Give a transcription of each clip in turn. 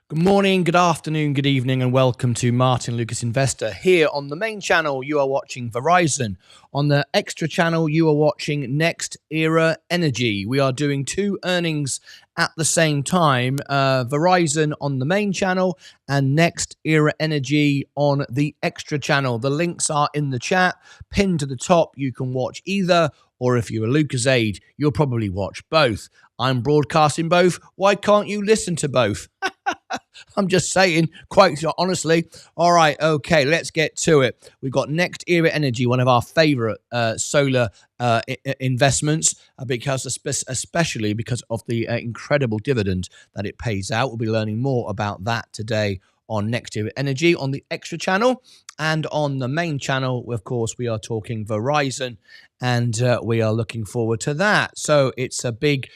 Good morning, good afternoon, good evening, and welcome to Martyn Lucas Investor. Here on the main channel, you are watching Verizon. On the extra channel, you are watching NextEra Energy. We are doing two earnings at the same time. Verizon on the main channel and NextEra Energy on the extra channel. The links are in the chat, pinned to the top. You can watch either, or if you're a Lucasade, you'll probably watch both. I'm broadcasting both. Why can't you listen to both? I'm just saying, quite honestly. All right, okay, let's get to it. We've got NextEra Energy, one of our favorite solar investments, especially because of the incredible dividend that it pays out. We'll be learning more about that today on NextEra Energy on the extra channel. And on the main channel, of course, we are talking Verizon, and we are looking forward to that. So it's a big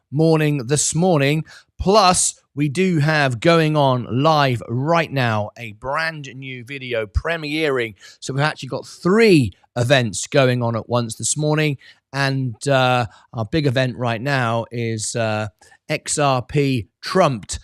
morning this morning. Plus, we do have going on live right now a brand new video premiering. So we've actually got 3 events going on at once this morning. And our big event right now is XRP Trumped.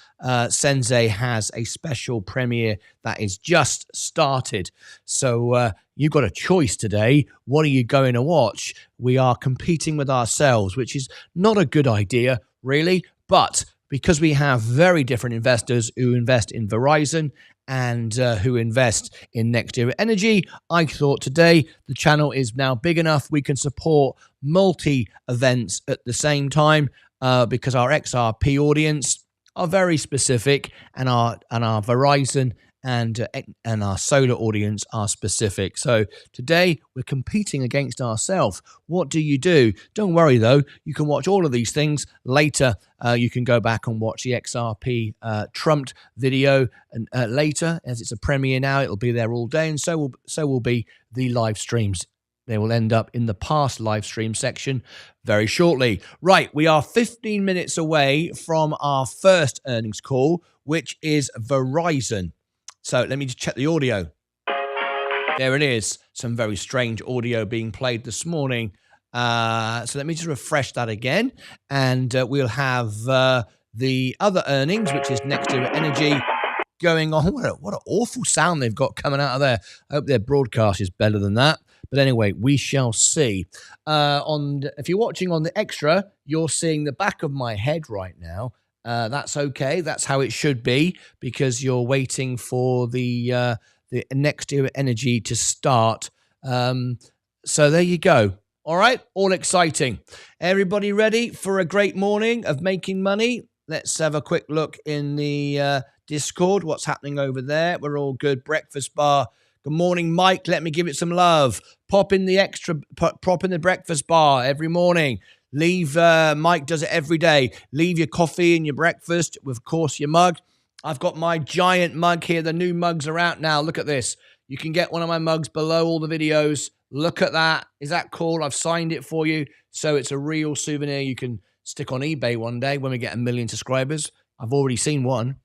Sensei has a special premiere that is just started. So you've got a choice today. What are you going to watch? We are competing with ourselves, which is not a good idea, really. But because we have very different investors who invest in Verizon and who invest in NextEra Energy, I thought today the channel is now big enough we can support multi-events at the same time because our XRP audience are very specific and our Verizon and our solar audience are specific. So today we're competing against ourselves. What do? Don't worry though, you can watch all of these things later. You can go back and watch the XRP Trumped video and later, as it's a premiere now. It'll be there all day, and so will be the live streams. They will end up in the past live stream section very shortly. Right, we are 15 minutes away from our first earnings call, which is Verizon. So let me just check the audio. There it is. Some very strange audio being played this morning. So let me just refresh that again. And we'll have the other earnings, which is NextEra Energy, going on. What an awful sound they've got coming out of there. I hope their broadcast is better than that. But anyway, we shall see. If you're watching on the extra, you're seeing the back of my head right now. That's okay. That's how it should be because you're waiting for the NextEra Energy to start. So there you go. All right. All exciting. Everybody ready for a great morning of making money? Let's have a quick look in the Discord. What's happening over there? We're all good. Breakfast bar. Good morning, Mike. Let me give it some love. Pop in the breakfast bar every morning. Mike does it every day. Leave your coffee and your breakfast with, of course, your mug. I've got my giant mug here. The new mugs are out now. Look at this. You can get one of my mugs below all the videos. Look at that. Is that cool? I've signed it for you. So it's a real souvenir you can stick on eBay one day when we get 1 million subscribers. I've already seen one.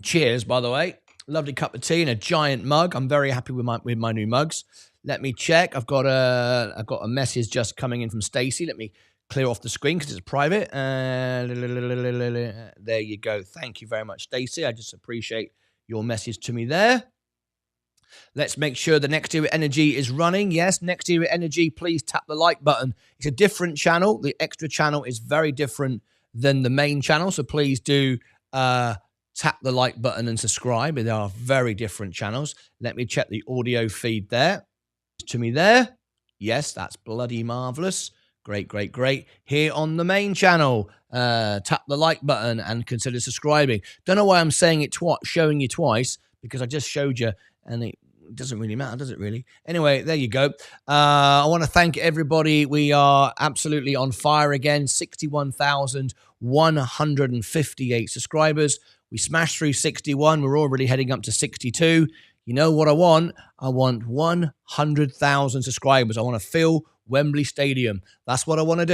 Cheers, by the way. Lovely cup of tea and a giant mug. I'm very happy with my new mugs. Let me check. I've got a message just coming in from Stacy. Let me clear off the screen because it's private. There you go. Thank you very much, Stacy. I just appreciate your message to me there. Let's make sure the NextEra Energy is running. Yes, NextEra Energy, please tap the like button. It's a different channel. The extra channel is very different than the main channel. So please do tap the like button and subscribe. They are very different channels. Let me check the audio feed there. To me there. Yes, that's bloody marvelous. Great. Here on the main channel, tap the like button and consider subscribing. Don't know why I'm saying it showing you twice, because I just showed you and it doesn't really matter, does it really? Anyway, there you go. I want to thank everybody. We are absolutely on fire again. 61,158 subscribers. We smashed through 61. We're already heading up to 62. You know what I want? I want 100,000 subscribers. I want to fill Wembley Stadium. That's what I want to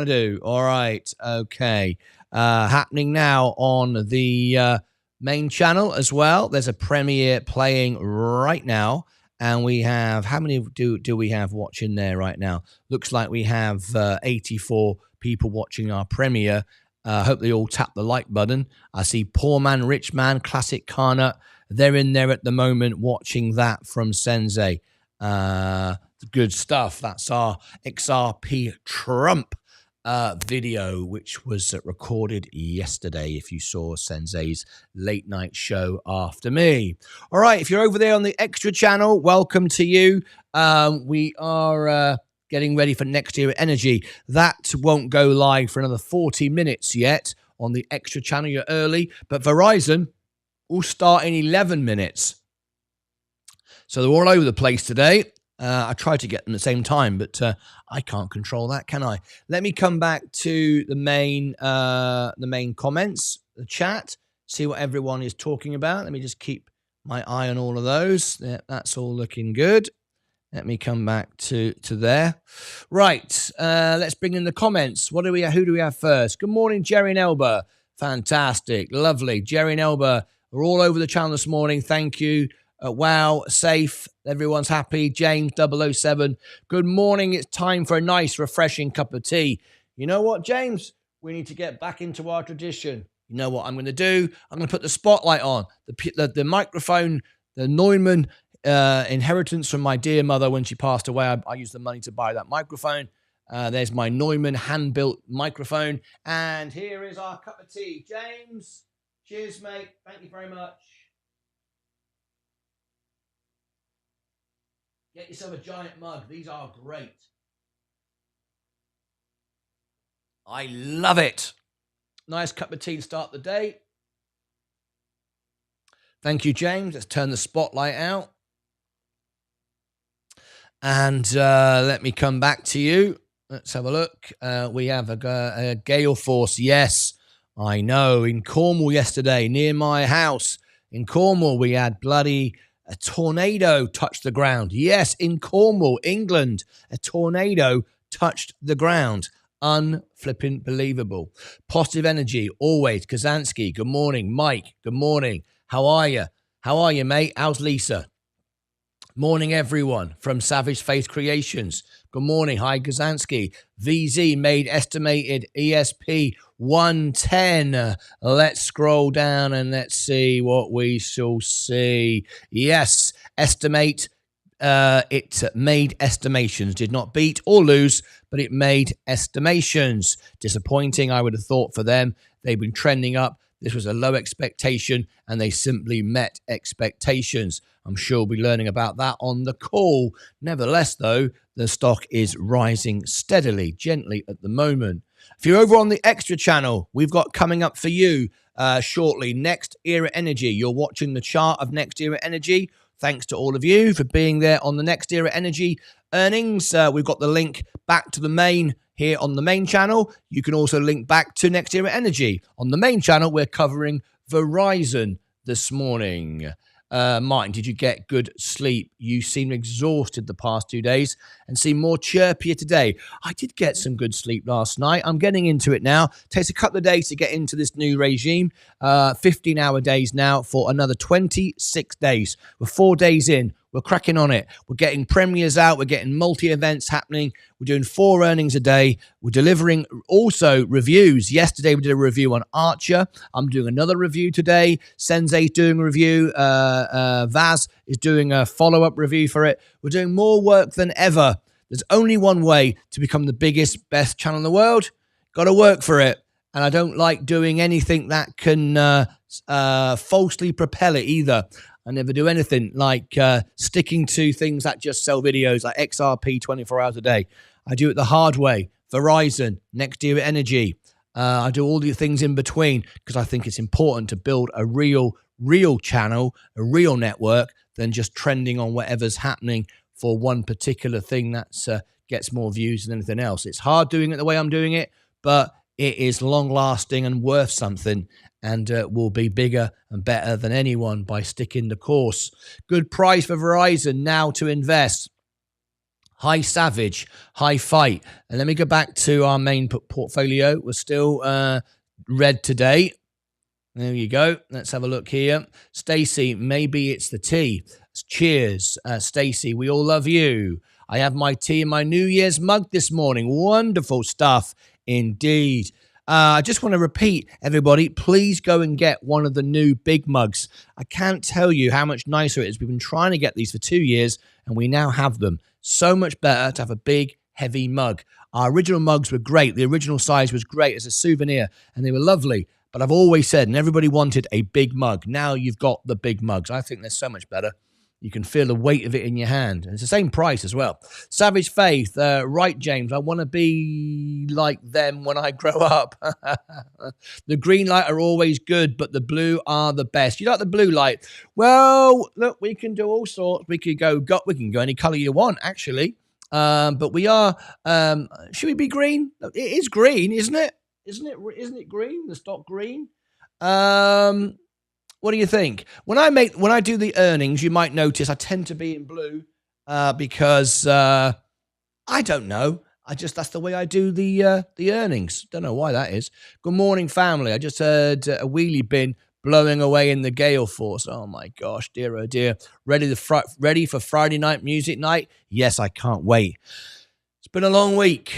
do. All right. Okay. Happening now on the main channel as well. There's a premiere playing right now. And we have, how many do we have watching there right now? Looks like we have 84 people watching our premiere. Hope they all tap the like button. I see Poor Man, Rich Man, Classic Carnut. They're in there at the moment watching that from Sensei. Good stuff. That's our XRP Trump video, which was recorded yesterday. If you saw Sensei's late night show after me. All right, if you're over there on the Extra channel, welcome to you. We are getting ready for NextEra Energy. That won't go live for another 40 minutes yet on the Extra channel. You're early, but Verizon will start in 11 minutes. So they're all over the place today. I tried to get them at the same time, but I can't control that, can I? Let me come back to the main comments, the chat, see what everyone is talking about. Let me just keep my eye on all of those. Yeah, that's all looking good. Let me come back to there. Right, let's bring in the comments. Who do we have first? Good morning, Jerry and Elba. Fantastic, lovely. Jerry and Elba are all over the channel this morning. Thank you. Wow, safe. Everyone's happy. James 007. Good morning. It's time for a nice, refreshing cup of tea. You know what, James? We need to get back into our tradition. You know what I'm going to do? I'm going to put the spotlight on. The microphone, the Neumann inheritance from my dear mother when she passed away. I used the money to buy that microphone. There's my Neumann hand-built microphone. And here is our cup of tea. James, cheers, mate. Thank you very much. Get yourself a giant mug. These are great. I love it. Nice cup of tea to start the day. Thank you, James. Let's turn the spotlight out. And let me come back to you. Let's have a look. We have a gale force. Yes, I know. In Cornwall yesterday, near my house. In Cornwall, we had a tornado touched the ground. Yes, in Cornwall, England, a tornado touched the ground. Unflipping believable. Positive energy, always. Kazansky, good morning. Mike, good morning. How are you? How are you, mate? How's Lisa? Morning, everyone from Savage Faith Creations. Good morning. Hi, Kazansky. VZ made estimated ESP 110. Let's scroll down and let's see what we shall see. Yes, estimate. It made estimations. Did not beat or lose, but it made estimations. Disappointing, I would have thought, for them. They've been trending up. This was a low expectation, and they simply met expectations. I'm sure we'll be learning about that on the call. Nevertheless, though, the stock is rising steadily, gently at the moment. If you're over on the Extra channel, we've got coming up for you shortly NextEra Energy. You're watching the chart of NextEra Energy. Thanks to all of you for being there on the NextEra Energy earnings. We've got the link back to the main here on the main channel. You can also link back to NextEra Energy. On the main channel, we're covering Verizon this morning. Martyn, did you get good sleep? You seem exhausted the past 2 days and seem more chirpier today. I did get some good sleep last night. I'm getting into it now. Takes a couple of days to get into this new regime. 15-hour days now for another 26 days. We're 4 days in. We're cracking on it. We're getting premieres out. We're getting multi-events happening. We're doing 4 earnings a day. We're delivering also reviews. Yesterday, we did a review on Archer. I'm doing another review today. Sensei's doing a review. Vaz is doing a follow-up review for it. We're doing more work than ever. There's only one way to become the biggest, best channel in the world. Got to work for it. And I don't like doing anything that can falsely propel it either. I never do anything like sticking to things that just sell videos like XRP 24 hours a day. I do it the hard way. Verizon, NextEra Energy. I do all the things in between because I think it's important to build a real channel, a real network than just trending on whatever's happening for one particular thing that gets more views than anything else. It's hard doing it the way I'm doing it, but it is long-lasting and worth something, and will be bigger and better than anyone by sticking the course. Good price for Verizon now to invest. High Savage, high fight. And let me go back to our main portfolio. We're still red today. There you go. Let's have a look here. Stacy, maybe it's the tea. Cheers, Stacy. We all love you. I have my tea in my New Year's mug this morning. Wonderful stuff indeed. I just want to repeat, everybody, please go and get one of the new big mugs. I can't tell you how much nicer it is. We've been trying to get these for 2 years, and we now have them. So much better to have a big, heavy mug. Our original mugs were great. The original size was great as a souvenir, and they were lovely. But I've always said, and everybody wanted a big mug. Now you've got the big mugs. I think they're so much better. You can feel the weight of it in your hand. And it's the same price as well. Savage Faith, right, James, I want to be like them when I grow up. The green light are always good, but the blue are the best. You like the blue light? Well, look, we can do all sorts. We can go any color you want, actually. But we are, should we be green? It is green, isn't it? Isn't it green? The stock green? What do you think? When I do the earnings, you might notice I tend to be in blue because I don't know. That's the way I do the earnings. Don't know why that is. Good morning, family. I just heard a wheelie bin blowing away in the gale force. Oh my gosh, dear oh dear. Ready for Friday night music night? Yes, I can't wait. It's been a long week.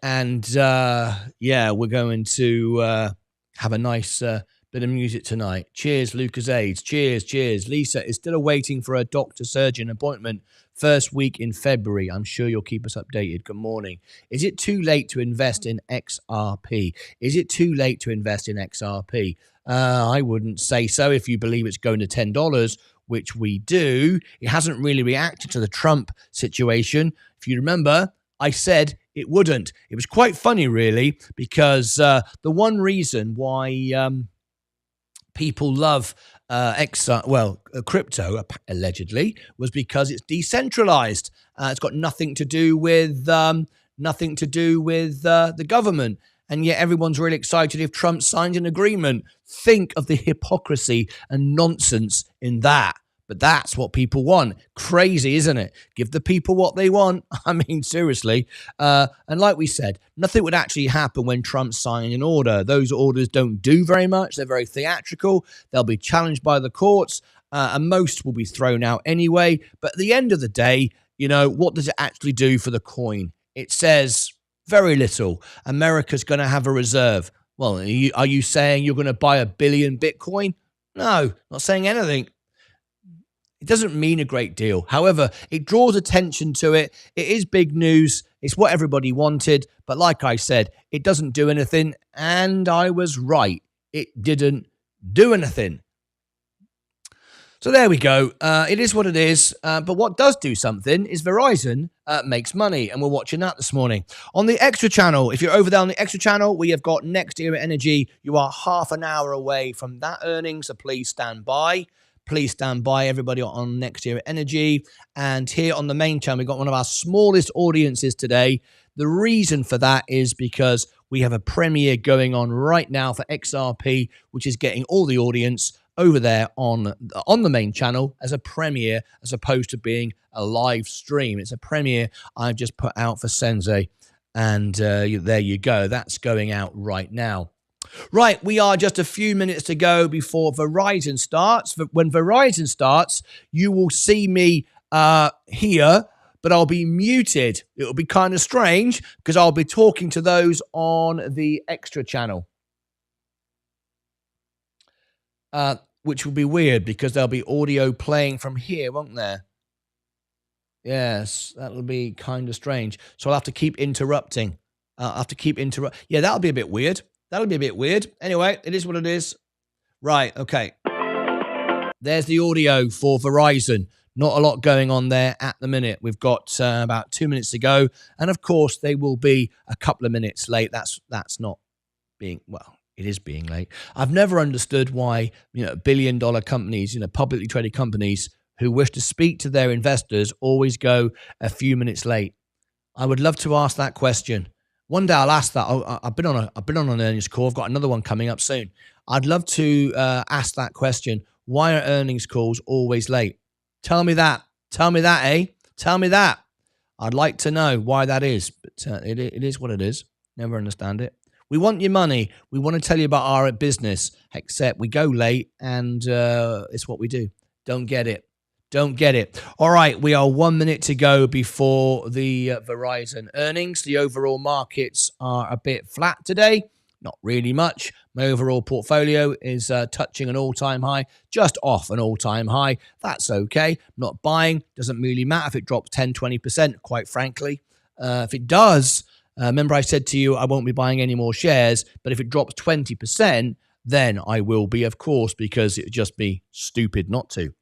And we're going to have a nice bit of music tonight. Cheers, Lucas AIDS. Cheers. Lisa is still awaiting for a doctor-surgeon appointment first week in February. I'm sure you'll keep us updated. Good morning. Is it too late to invest in XRP? I wouldn't say so if you believe it's going to $10, which we do. It hasn't really reacted to the Trump situation. If you remember, I said it wouldn't. It was quite funny, really, because the one reason why people love crypto, allegedly, was because it's decentralized. It's got nothing to do with the government. And yet everyone's really excited if Trump signs an agreement. Think of the hypocrisy and nonsense in that. But that's what people want. Crazy, isn't it? Give the people what they want. I mean, seriously. And like we said, nothing would actually happen when Trump signed an order. Those orders don't do very much. They're very theatrical. They'll be challenged by the courts, and most will be thrown out anyway. But at the end of the day, what does it actually do for the coin? It says very little. America's going to have a reserve. Well, are you saying you're going to buy 1 billion Bitcoin? No, not saying anything. It doesn't mean a great deal. However, it draws attention to it. It is big news. It's what everybody wanted. But like I said, it doesn't do anything. And I was right. It didn't do anything. So there we go. It is what it is. But what does do something is Verizon makes money. And we're watching that this morning. On the Extra Channel, if you're over there on the Extra Channel, we have got NextEra Energy. You are half an hour away from that earnings, so please stand by. Please stand by, everybody, on NextEra Energy. And here on the main channel, we've got one of our smallest audiences today. The reason for that is because we have a premiere going on right now for XRP, which is getting all the audience over there on the main channel as a premiere, as opposed to being a live stream. It's a premiere I've just put out for Sensei. And there you go. That's going out right now. Right, we are just a few minutes to go before Verizon starts. When Verizon starts, you will see me here, but I'll be muted. It'll be kind of strange because I'll be talking to those on the Extra Channel, which will be weird because there'll be audio playing from here, won't there? Yes, that'll be kind of strange. So I'll have to keep interrupting. Yeah, that'll be a bit weird. Anyway, it is what it is. Right, okay. There's the audio for Verizon. Not a lot going on there at the minute. We've got about 2 minutes to go. And of course, they will be a couple of minutes late. That's not being, well, it is being late. I've never understood why, billion-dollar companies, publicly traded companies who wish to speak to their investors always go a few minutes late. I would love to ask that question. One day I'll ask that. I've been on an earnings call. I've got another one coming up soon. I'd love to ask that question. Why are earnings calls always late? Tell me that, eh? Tell me that. I'd like to know why that is. But it is what it is. Never understand it. We want your money. We want to tell you about our business, except we go late and it's what we do. Don't get it. Don't get it. All right, we are 1 minute to go before the Verizon earnings. The overall markets are a bit flat today. Not really much. My overall portfolio is touching an all-time high, just off an all-time high. That's okay. Not buying. Doesn't really matter if it drops 10, 20%, quite frankly. If it does, remember I said to you I won't be buying any more shares, but if it drops 20%, then I will be, of course, because it would just be stupid not to.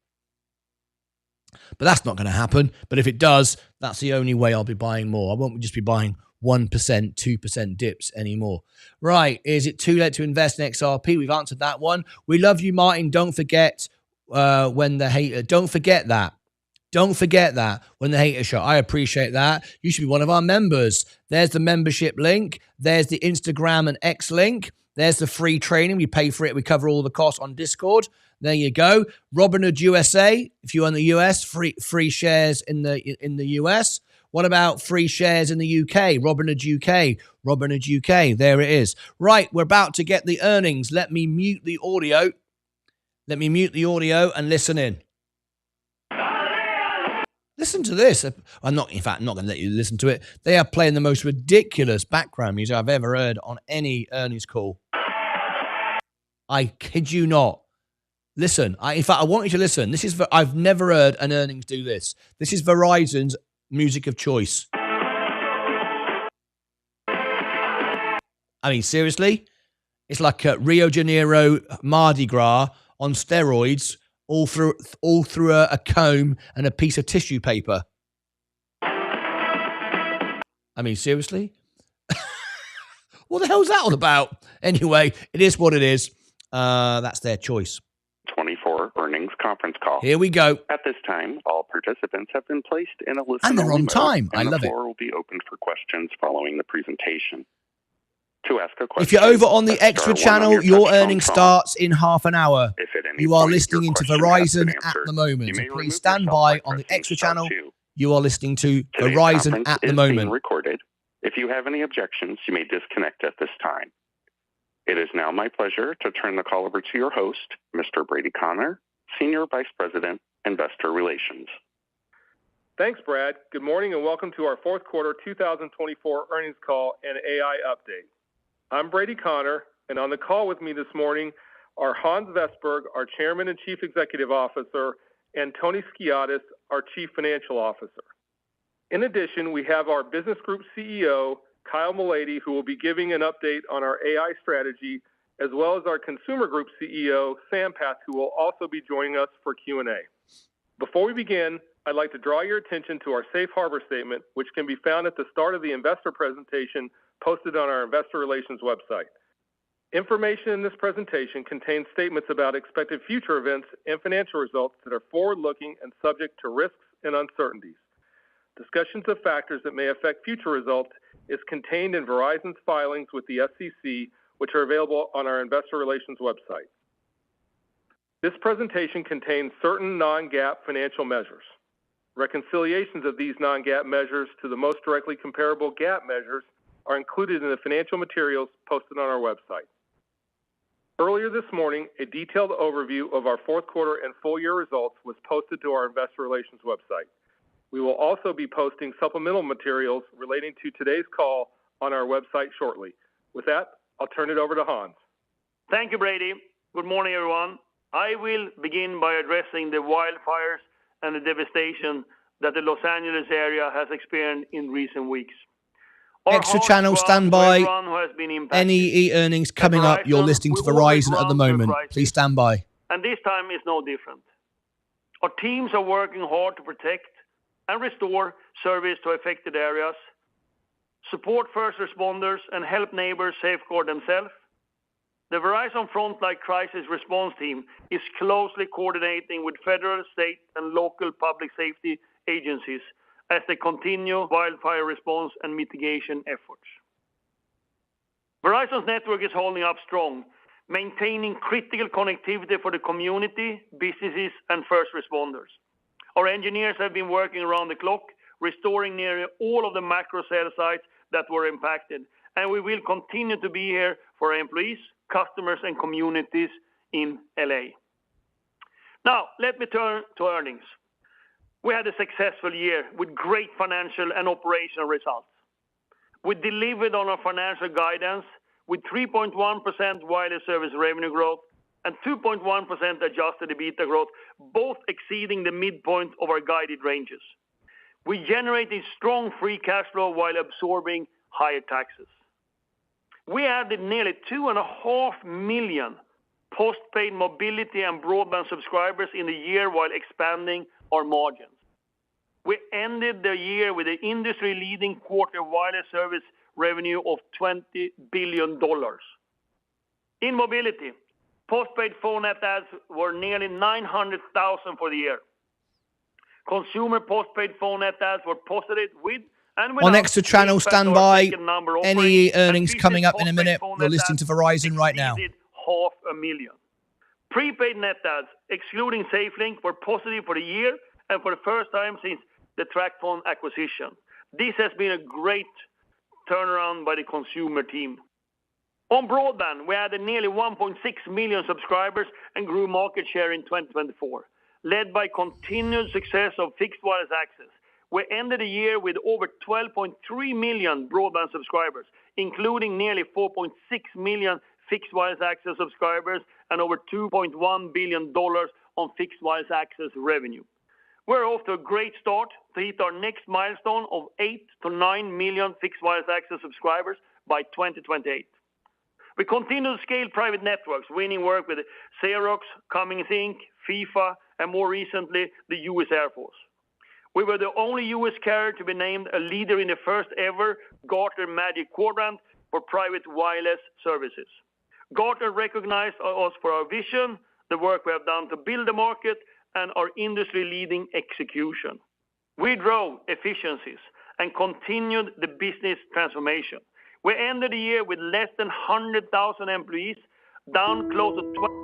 But that's not going to happen. But if it does, that's the only way I'll be buying more. I won't just be buying 1%, 2% dips anymore. Right. Is it too late to invest in XRP? We've answered that one. We love you, Martyn. Don't forget when the hater. Don't forget that. Don't forget that when the hater show. I appreciate that. You should be one of our members. There's the membership link. There's the Instagram and X link. There's the free training. We pay for it. We cover all the costs on Discord. There you go. Robinhood USA. If you're in the US, free shares in the US. What about free shares in the UK? Robinhood UK. Robinhood UK. There it is. Right, we're about to get the earnings. Let me mute the audio. Let me mute the audio and listen in. Listen to this. I'm not going to let you listen to it. They are playing the most ridiculous background music I've ever heard on any earnings call. I kid you not. Listen, in fact, I want you to listen. I've never heard an earnings do this. This is Verizon's music of choice. I mean, seriously? It's like Rio de Janeiro Mardi Gras on steroids, all through a comb and a piece of tissue paper. I mean, seriously? What the hell's that all about? Anyway, it is what it is. That's their choice. 24 earnings conference call. Here we go. At this time, all participants have been placed in a listen-only and they're on mode, time. and I love the it. floor will be open for questions following the presentation. To ask a question, if you're over on the Extra channel, your earnings starts in half an hour. If at any You are point listening your into question has Verizon been at answered, the you moment. So may please remove stand yourself by on the pressing Extra star channel. 2. You are listening to Today's Verizon conference at the is moment. being recorded. If you have any objections, you may disconnect at this time. It is now my pleasure to turn the call over to your host, Mr. Brady Connor, Senior Vice President, Investor Relations. Thanks, Brad. Good morning and welcome to our fourth quarter 2024 earnings call and AI update. I'm Brady Connor, and on the call with me this morning are Hans Vestberg, our Chairman and Chief Executive Officer, and Tony Skiadas, our Chief Financial Officer. In addition, we have our Business Group CEO, Kyle Mulady, who will be giving an update on our AI strategy, as well as our Consumer Group CEO, Sampath, who will also be joining us for Q&A. Before we begin, I'd like to draw your attention to our Safe Harbor Statement, which can be found at the start of the investor presentation posted on our Investor Relations website. Information in this presentation contains statements about expected future events and financial results that are forward-looking and subject to risks and uncertainties. Discussions of factors that may affect future results is contained in Verizon's filings with the SEC, which are available on our Investor Relations website. This presentation contains certain non-GAAP financial measures. Reconciliations of these non-GAAP measures to the most directly comparable GAAP measures are included in the financial materials posted on our website. Earlier this morning, a detailed overview of our fourth quarter and full year results was posted to our Investor Relations website. We will also be posting supplemental materials relating to today's call on our website shortly. With that, I'll turn it over to Hans. Thank you, Brady. Good morning, everyone. I will begin by addressing the wildfires and the devastation that the Los Angeles area has experienced in recent weeks. Extra channel, stand by. NEE earnings coming up. You're listening to Verizon at the moment. Please stand by. And this time is no different. Our teams are working hard to protect and restore service to affected areas, support first responders, and help neighbors safeguard themselves. The Verizon Frontline Crisis Response Team is closely coordinating with federal, state, and local public safety agencies as they continue wildfire response and mitigation efforts. Verizon's network is holding up strong, maintaining critical connectivity for the community, businesses, and first responders. Our engineers have been working around the clock, restoring nearly all of the macro cell sites that were impacted, and we will continue to be here for our employees, customers, and communities in LA. Now, let me turn to earnings. We had a successful year with great financial and operational results. We delivered on our financial guidance with 3.1% wireless service revenue growth and 2.1% adjusted EBITDA growth, both exceeding the midpoint of our guided ranges. We generated strong free cash flow while absorbing higher taxes. We added nearly 2.5 million postpaid mobility and broadband subscribers in the year while expanding our margins. We ended the year with an industry-leading quarter wireless service revenue of $20 billion. In mobility, postpaid phone net adds were nearly 900,000 for the year. Consumer postpaid phone net adds were positive with and without. On Nextra Channel, stand by. NEE earnings coming up in a minute. You're listening to Verizon right now. 500,000. Prepaid net adds, excluding SafeLink, were positive for the year and for the first time since the TracFone acquisition. This has been a great turnaround by the consumer team. On broadband, we added nearly 1.6 million subscribers and grew market share in 2024, led by continued success of fixed wireless access. We ended the year with over 12.3 million broadband subscribers, including nearly 4.6 million fixed wireless access subscribers and over $2.1 billion on fixed wireless access revenue. We're off to a great start to hit our next milestone of 8 to 9 million fixed wireless access subscribers by 2028. We continue to scale private networks, winning work with Xerox, Cummins Inc., FIFA, and more recently, the U.S. Air Force. We were the only U.S. carrier to be named a leader in the first ever Gartner Magic Quadrant for private wireless services. Gartner recognized us for our vision, the work we have done to build the market, and our industry-leading execution. We drove efficiencies and continued the business transformation. We ended the year with less than 100,000 employees, down close to 20.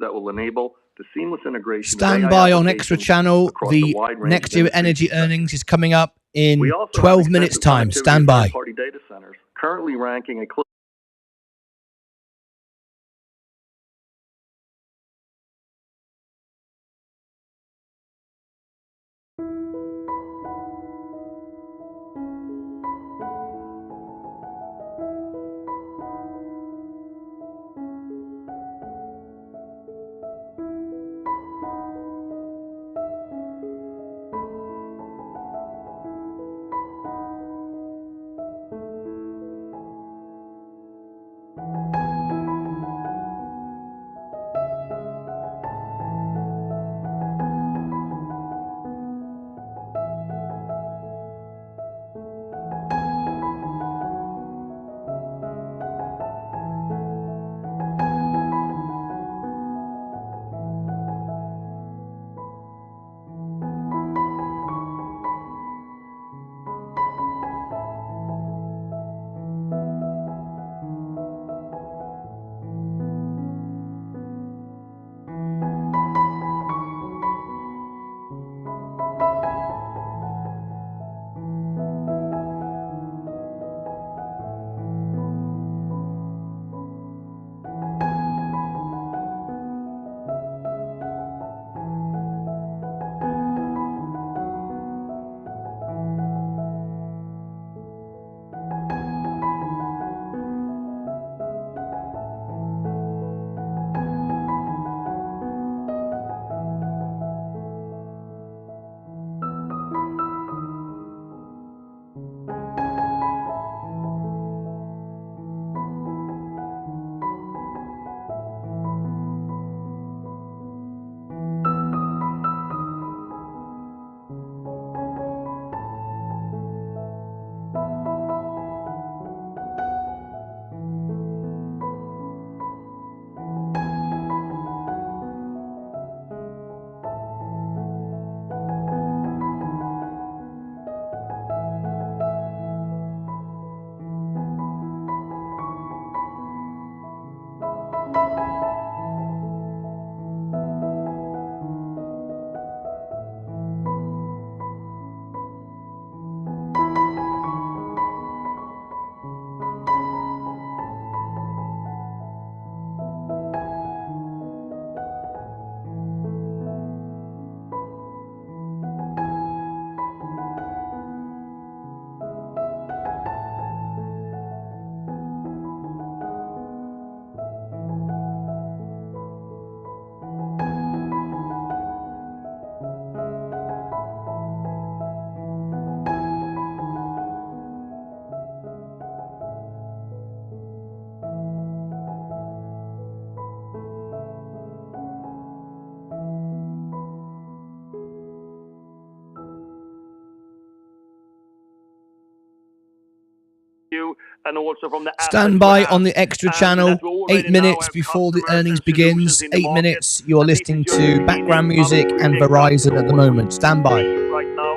that will enable the seamless integration. Stand by on Nextra Channel. The NextEra Energy earnings is coming up in 12 minutes' time. Stand by. Third-party data centers, currently ranking a close and also from the Stand by on the Extra Channel. 8 minutes before the earnings begins. 8 minutes. You're listening to background music and Verizon at the moment. Stand by. Right now.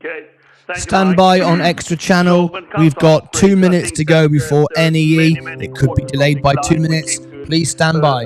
Okay. Thank you, Stand Mike. by on Extra Channel. We've got 2 minutes to go before NEE. It could be delayed by 2 minutes. Please stand by.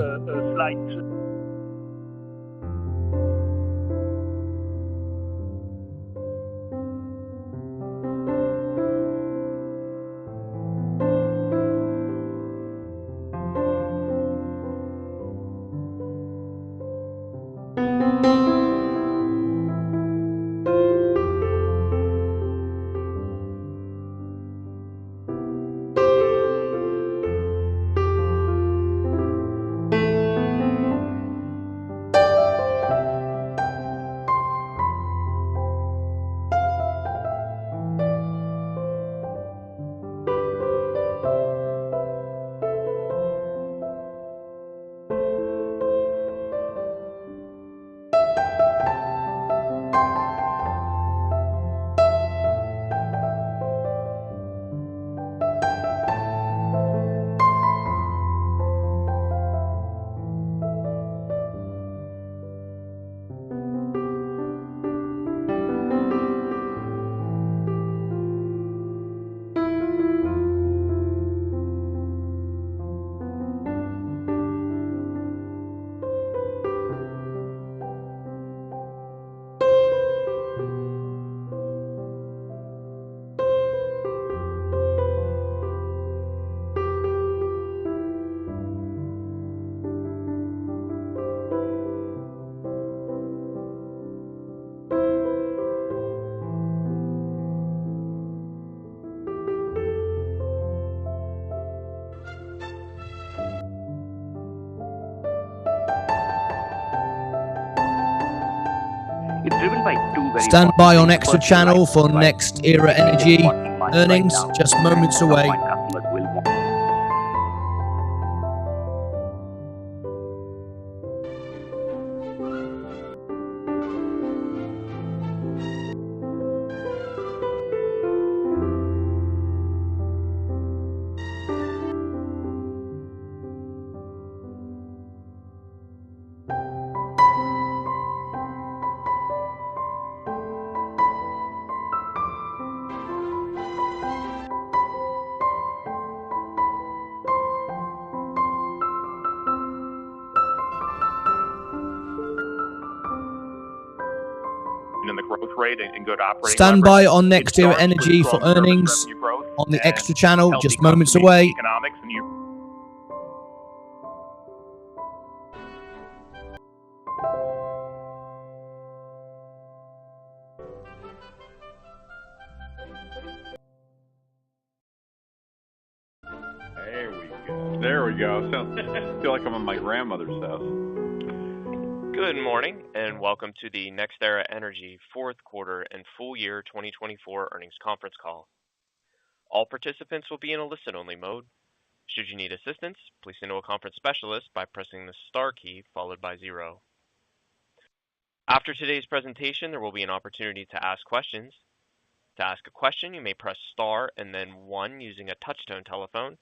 It's driven by two very Stand by on important Nextra things. Channel First, for right, NextEra right. Energy. What we want Earnings right now. just moments away. What customers will want. And the growth rate and good operating Stand leverage. by on It NextEra starts with Energy for strong service earnings revenue growth on the and Extra Channel, healthy just moments customer away. economics, and you There we go. I feel like I'm at my grandmother's house. Good morning and welcome to the NextEra Energy fourth quarter and full year 2024 earnings conference call. All participants will be in a listen-only mode. Should you need assistance, please signal a conference specialist by pressing the star key followed by 0. After today's presentation, there will be an opportunity to ask questions. To ask a question, you may press star and then 1 using a touch-tone telephone.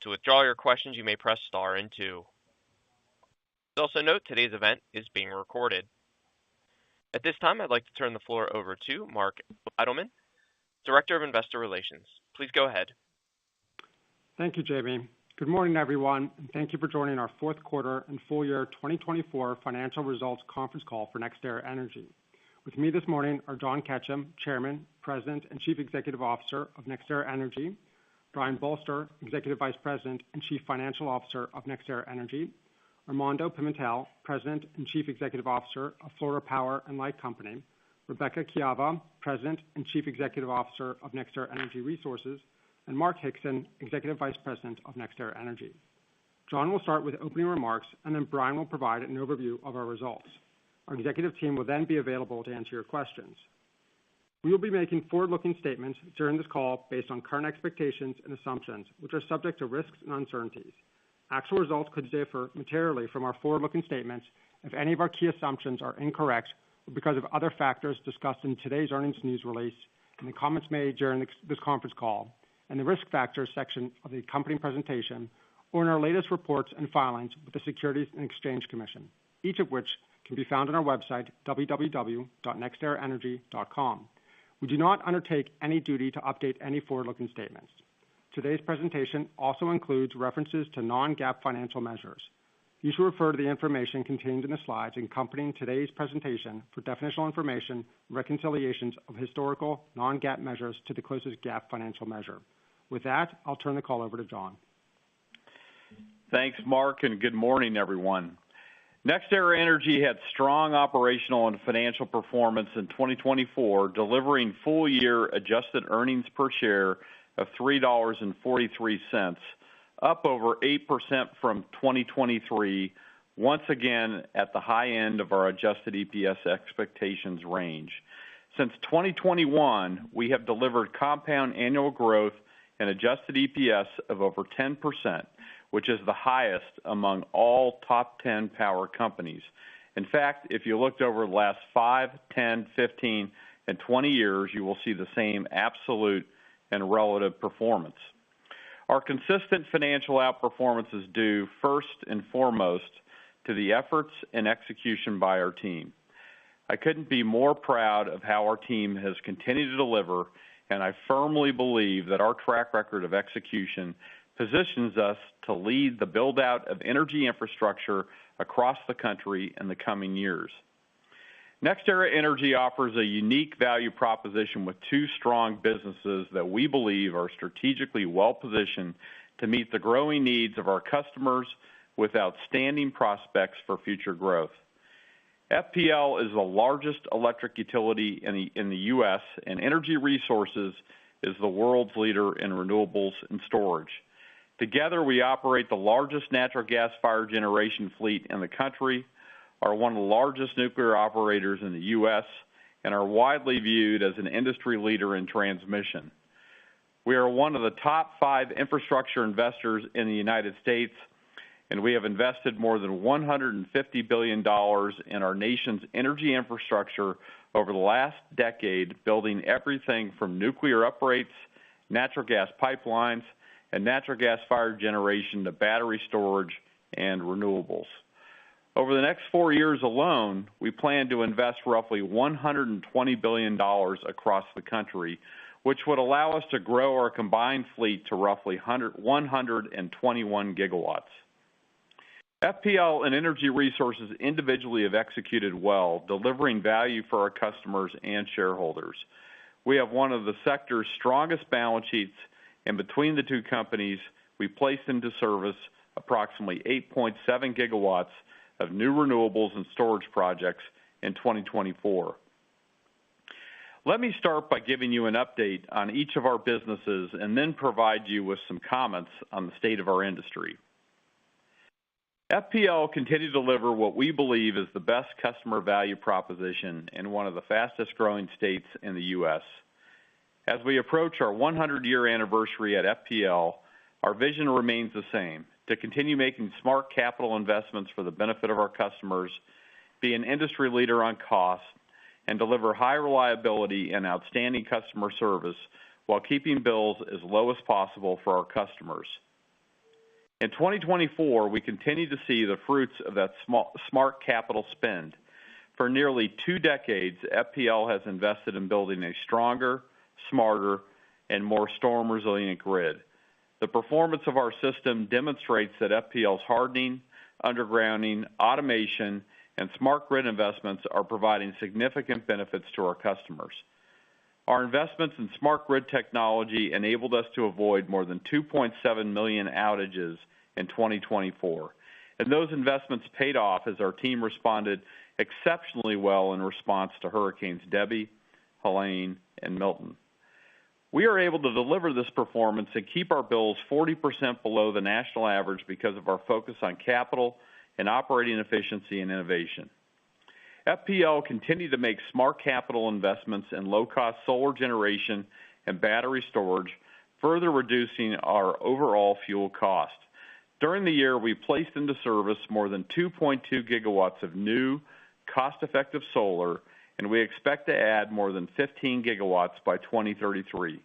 To withdraw your questions, you may press star and 2. Also note today's event is being recorded. At this time, I'd like to turn the floor over to Mark Eidelman, Director of Investor Relations. Please go ahead. Thank you, Jamie. Good morning, everyone, and thank you for joining our fourth quarter and full year 2024 financial results conference call for NextEra Energy. With me this morning are John Ketchum, Chairman, President, and Chief Executive Officer of NextEra Energy, Brian Bolster, Executive Vice President and Chief Financial Officer of NextEra Energy, Armando Pimentel, President and Chief Executive Officer of Florida Power and Light Company, Rebecca Chiava, President and Chief Executive Officer of NextEra Energy Resources, and Mark Hickson, Executive Vice President of NextEra Energy. John will start with opening remarks, and then Brian will provide an overview of our results. Our executive team will then be available to answer your questions. We will be making forward-looking statements during this call based on current expectations and assumptions, which are subject to risks and uncertainties. Actual results could differ materially from our forward-looking statements if any of our key assumptions are incorrect or because of other factors discussed in today's earnings news release and the comments made during this conference call, and the risk factors section of the accompanying presentation, or in our latest reports and filings with the Securities and Exchange Commission, each of which can be found on our website, www.nexteraenergy.com. We do not undertake any duty to update any forward-looking statements. Today's presentation also includes references to non-GAAP financial measures. You should refer to the information contained in the slides accompanying today's presentation for definitional information and reconciliations of historical non-GAAP measures to the closest GAAP financial measure. With that, I'll turn the call over to John. Thanks, Mark, and good morning, everyone. NextEra Energy had strong operational and financial performance in 2024, delivering full-year adjusted earnings per share of $3.43, up over 8% from 2023, once again at the high end of our adjusted EPS expectations range. Since 2021, we have delivered compound annual growth and adjusted EPS of over 10%, which is the highest among all top 10 power companies. In fact, if you looked over the last 5, 10, 15, and 20 years, you will see the same absolute and relative performance. Our consistent financial outperformance is due first and foremost to the efforts and execution by our team. I couldn't be more proud of how our team has continued to deliver, and I firmly believe that our track record of execution positions us to lead the build-out of energy infrastructure across the country in the coming years. NextEra Energy offers a unique value proposition with two strong businesses that we believe are strategically well-positioned to meet the growing needs of our customers with outstanding prospects for future growth. FPL is the largest electric utility in the U.S., and Energy Resources is the world's leader in renewables and storage. Together, we operate the largest natural gas-fired generation fleet in the country, are one of the largest nuclear operators in the U.S. and are widely viewed as an industry leader in transmission. We are one of the top 5 infrastructure investors in the United States, and we have invested more than $150 billion in our nation's energy infrastructure over the last decade, building everything from nuclear uprates, natural gas pipelines, and natural gas-fired generation to battery storage and renewables. Over the next 4 years alone, we plan to invest roughly $120 billion across the country, which would allow us to grow our combined fleet to roughly 121 gigawatts. FPL and Energy Resources individually have executed well, delivering value for our customers and shareholders. We have one of the sector's strongest balance sheets, and between the two companies, we placed into service approximately 8.7 gigawatts of new renewables and storage projects in 2024. Let me start by giving you an update on each of our businesses and then provide you with some comments on the state of our industry. FPL continued to deliver what we believe is the best customer value proposition in one of the fastest growing states in the U.S. As we approach our 100-year anniversary at FPL, our vision remains the same: to continue making smart capital investments for the benefit of our customers, be an industry leader on cost, and deliver high reliability and outstanding customer service while keeping bills as low as possible for our customers. In 2024, we continue to see the fruits of that smart capital spend. For nearly 2 decades, FPL has invested in building a stronger, smarter, and more storm-resilient grid. The performance of our system demonstrates that FPL's hardening, undergrounding, automation, and smart grid investments are providing significant benefits to our customers. Our investments in smart grid technology enabled us to avoid more than 2.7 million outages in 2024, and those investments paid off as our team responded exceptionally well in response to Hurricanes Debby, Helene, and Milton. We are able to deliver this performance and keep our bills 40% below the national average because of our focus on capital and operating efficiency and innovation. FPL continued to make smart capital investments in low-cost solar generation and battery storage, further reducing our overall fuel cost. During the year, we placed into service more than 2.2 gigawatts of new, cost-effective solar, and we expect to add more than 15 gigawatts by 2033.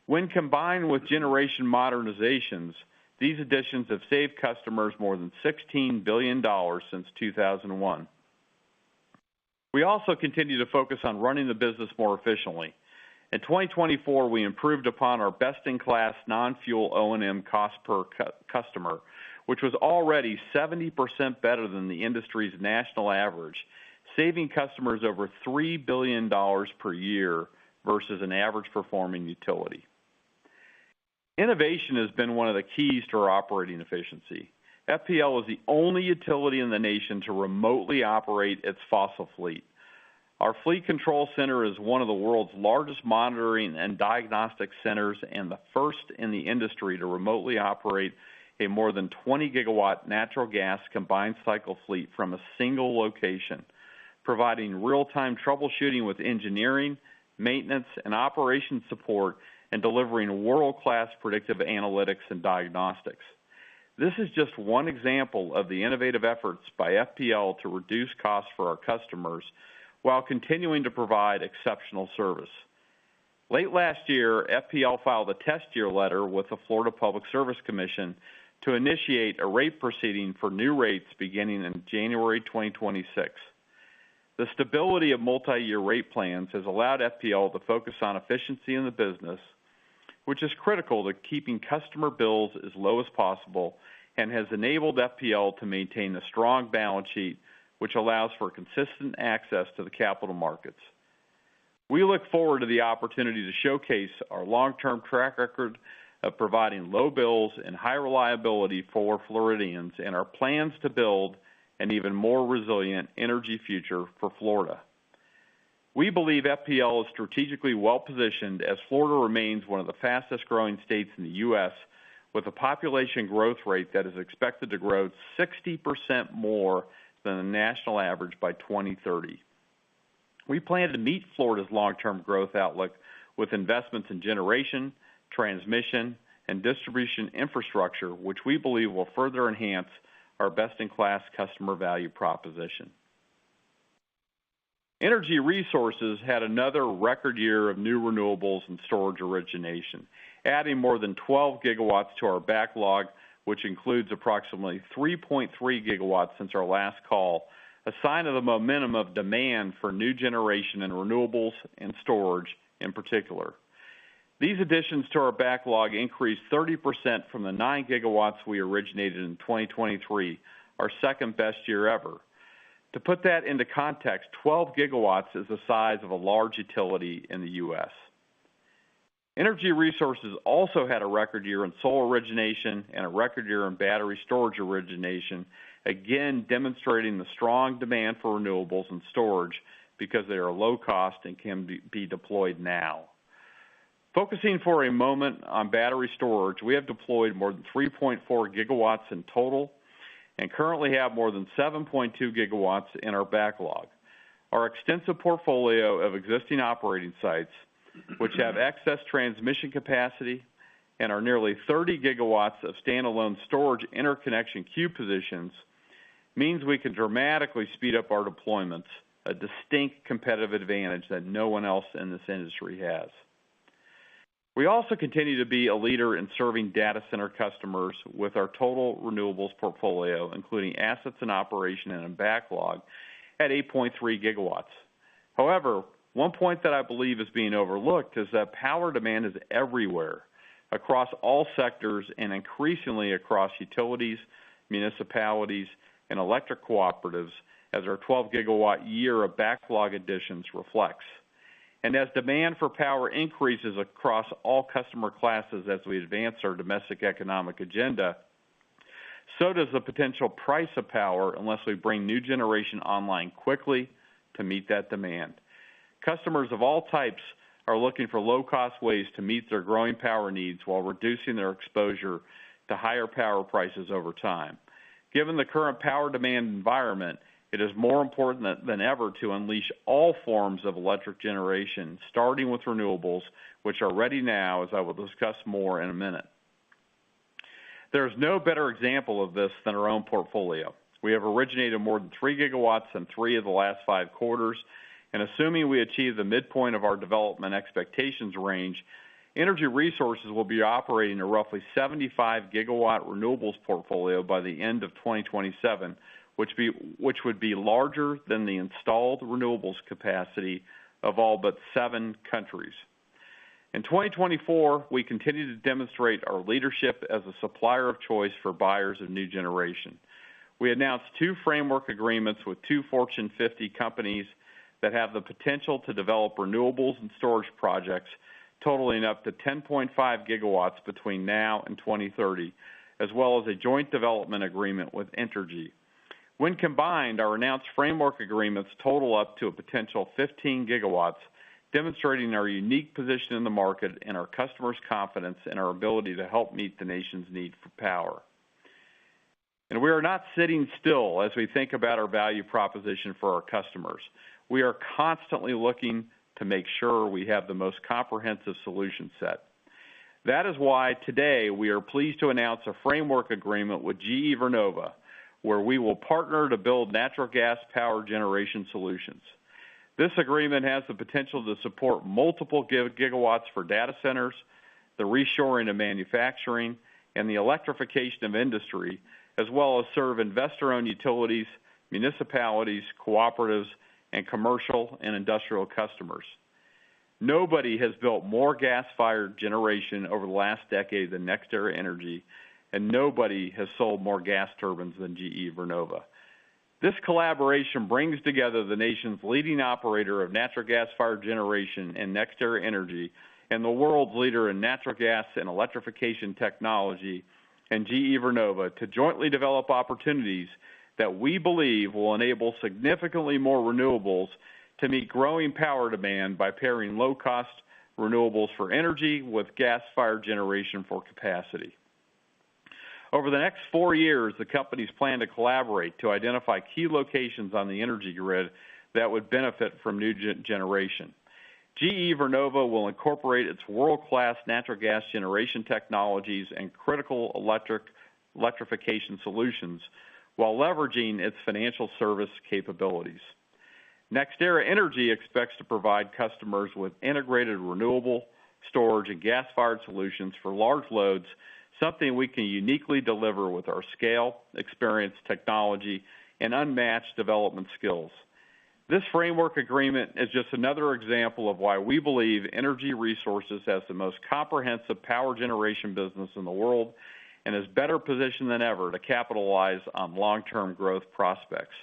When combined with generation modernizations, these additions have saved customers more than $16 billion since 2001. We also continue to focus on running the business more efficiently. In 2024, we improved upon our best-in-class non-fuel O&M cost per customer, which was already 70% better than the industry's national average, saving customers over $3 billion per year versus an average performing utility. Innovation has been one of the keys to our operating efficiency. FPL is the only utility in the nation to remotely operate its fossil fleet. Our Fleet Control Center is one of the world's largest monitoring and diagnostic centers and the first in the industry to remotely operate a more than 20 gigawatt natural gas combined cycle fleet from a single location, providing real-time troubleshooting with engineering, maintenance, and operations support, and delivering world-class predictive analytics and diagnostics. This is just one example of the innovative efforts by FPL to reduce costs for our customers while continuing to provide exceptional service. Late last year, FPL filed a test year letter with the Florida Public Service Commission to initiate a rate proceeding for new rates beginning in January 2026. The stability of multi-year rate plans has allowed FPL to focus on efficiency in the business, which is critical to keeping customer bills as low as possible and has enabled FPL to maintain a strong balance sheet, which allows for consistent access to the capital markets. We look forward to the opportunity to showcase our long-term track record of providing low bills and high reliability for Floridians and our plans to build an even more resilient energy future for Florida. We believe FPL is strategically well-positioned as Florida remains one of the fastest-growing states in the U.S. with a population growth rate that is expected to grow 60% more than the national average by 2030. We plan to meet Florida's long-term growth outlook with investments in generation, transmission, and distribution infrastructure, which we believe will further enhance our best-in-class customer value proposition. Energy Resources had another record year of new renewables and storage origination, adding more than 12 gigawatts to our backlog, which includes approximately 3.3 gigawatts since our last call, a sign of the momentum of demand for new generation and renewables and storage in particular. These additions to our backlog increased 30% from the 9 gigawatts we originated in 2023, our second best year ever. To put that into context, 12 gigawatts is the size of a large utility in the U.S. Energy Resources also had a record year in solar origination and a record year in battery storage origination, again demonstrating the strong demand for renewables and storage because they are low cost and can be deployed now. Focusing for a moment on battery storage, we have deployed more than 3.4 gigawatts in total and currently have more than 7.2 gigawatts in our backlog. Our extensive portfolio of existing operating sites, which have excess transmission capacity, and our nearly 30 gigawatts of standalone storage interconnection queue positions, means we can dramatically speed up our deployments, a distinct competitive advantage that no one else in this industry has. We also continue to be a leader in serving data center customers with our total renewables portfolio, including assets in operation and in backlog, at 8.3 gigawatts. However, one point that I believe is being overlooked is that power demand is everywhere, across all sectors and increasingly across utilities, municipalities, and electric cooperatives, as our 12 gigawatt year of backlog additions reflects. And as demand for power increases across all customer classes as we advance our domestic economic agenda, so does the potential price of power unless we bring new generation online quickly to meet that demand. Customers of all types are looking for low-cost ways to meet their growing power needs while reducing their exposure to higher power prices over time. Given the current power demand environment, it is more important than ever to unleash all forms of electric generation, starting with renewables, which are ready now, as I will discuss more in a minute. There is no better example of this than our own portfolio. We have originated more than 3 gigawatts in 3 of the last 5 quarters, and assuming we achieve the midpoint of our development expectations range, Energy Resources will be operating a roughly 75 gigawatt renewables portfolio by the end of 2027, which would be larger than the installed renewables capacity of all but 7 countries. In 2024, we continue to demonstrate our leadership as a supplier of choice for buyers of new generation. We announced 2 framework agreements with 2 Fortune 50 companies that have the potential to develop renewables and storage projects totaling up to 10.5 gigawatts between now and 2030, as well as a joint development agreement with Entergy. When combined, our announced framework agreements total up to a potential 15 gigawatts, demonstrating our unique position in the market and our customers' confidence in our ability to help meet the nation's need for power. And we are not sitting still as we think about our value proposition for our customers. We are constantly looking to make sure we have the most comprehensive solution set. That is why today we are pleased to announce a framework agreement with GE Vernova, where we will partner to build natural gas power generation solutions. This agreement has the potential to support multiple gigawatts for data centers, the reshoring of manufacturing, and the electrification of industry, as well as serve investor-owned utilities, municipalities, cooperatives, and commercial and industrial customers. Nobody has built more gas-fired generation over the last decade than NextEra Energy, and nobody has sold more gas turbines than GE Vernova. This collaboration brings together the nation's leading operator of natural gas-fired generation in NextEra Energy and the world's leader in natural gas and electrification technology and GE Vernova to jointly develop opportunities that we believe will enable significantly more renewables to meet growing power demand by pairing low-cost renewables for energy with gas-fired generation for capacity. Over the next 4 years, the companies plan to collaborate to identify key locations on the energy grid that would benefit from new generation. GE Vernova will incorporate its world-class natural gas generation technologies and critical electrification solutions while leveraging its financial service capabilities. NextEra Energy expects to provide customers with integrated renewable, storage, and gas-fired solutions for large loads, something we can uniquely deliver with our scale, experience, technology, and unmatched development skills. This framework agreement is just another example of why we believe Energy Resources has the most comprehensive power generation business in the world and is better positioned than ever to capitalize on long-term growth prospects.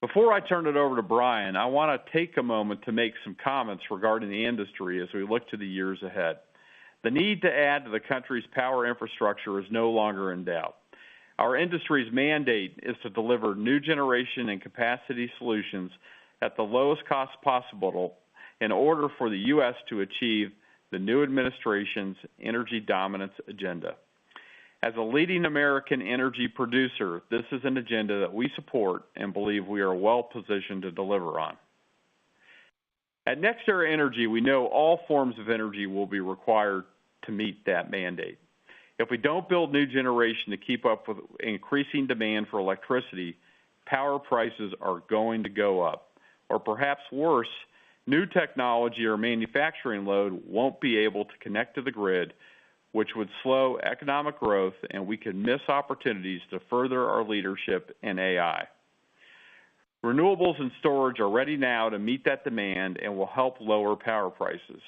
Before I turn it over to Brian, I want to take a moment to make some comments regarding the industry as we look to the years ahead. The need to add to the country's power infrastructure is no longer in doubt. Our industry's mandate is to deliver new generation and capacity solutions at the lowest cost possible in order for the U.S. to achieve the new administration's energy dominance agenda. As a leading American energy producer, this is an agenda that we support and believe we are well positioned to deliver on. At NextEra Energy, we know all forms of energy will be required to meet that mandate. If we don't build new generation to keep up with increasing demand for electricity, power prices are going to go up. Or perhaps worse, new technology or manufacturing load won't be able to connect to the grid, which would slow economic growth, and we could miss opportunities to further our leadership in AI. Renewables and storage are ready now to meet that demand and will help lower power prices.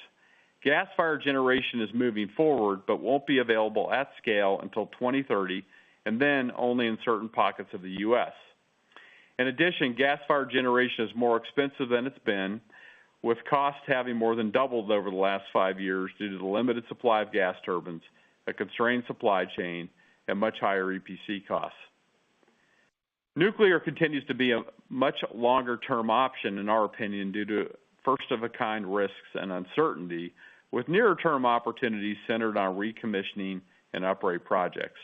Gas-fired generation is moving forward, but won't be available at scale until 2030, and then only in certain pockets of the U.S. In addition, gas-fired generation is more expensive than it's been, with costs having more than doubled over the last 5 years due to the limited supply of gas turbines, a constrained supply chain, and much higher EPC costs. Nuclear continues to be a much longer-term option, in our opinion, due to first-of-a-kind risks and uncertainty, with nearer-term opportunities centered on recommissioning and uprate projects.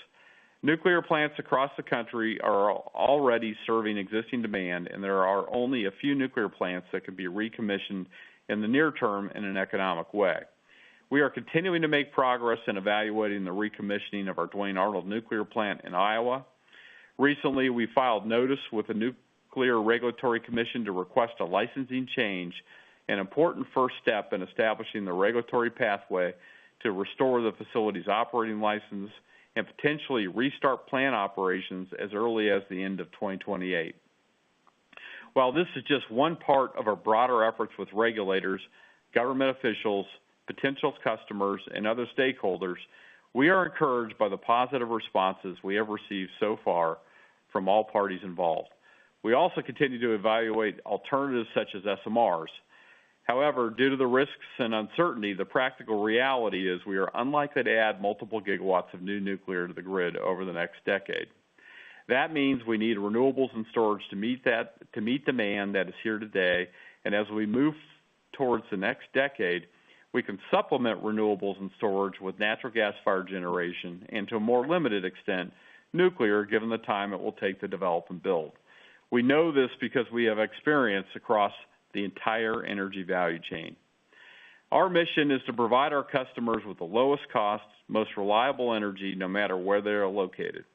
Nuclear plants across the country are already serving existing demand, and there are only a few nuclear plants that can be recommissioned in the near term in an economic way. We are continuing to make progress in evaluating the recommissioning of our Duane Arnold nuclear plant in Iowa. Recently, we filed notice with the Nuclear Regulatory Commission to request a licensing change, an important first step in establishing the regulatory pathway to restore the facility's operating license and potentially restart plant operations as early as the end of 2028. While this is just one part of our broader efforts with regulators, government officials, potential customers, and other stakeholders, we are encouraged by the positive responses we have received so far from all parties involved. We also continue to evaluate alternatives such as SMRs. However, due to the risks and uncertainty, the practical reality is we are unlikely to add multiple gigawatts of new nuclear to the grid over the next decade. That means we need renewables and storage to meet demand that is here today, and as we move towards the next decade, we can supplement renewables and storage with natural gas-fired generation and, to a more limited extent, nuclear, given the time it will take to develop and build. We know this because we have experience across the entire energy value chain. Our mission is to provide our customers with the lowest cost, most reliable energy, no matter where they are located.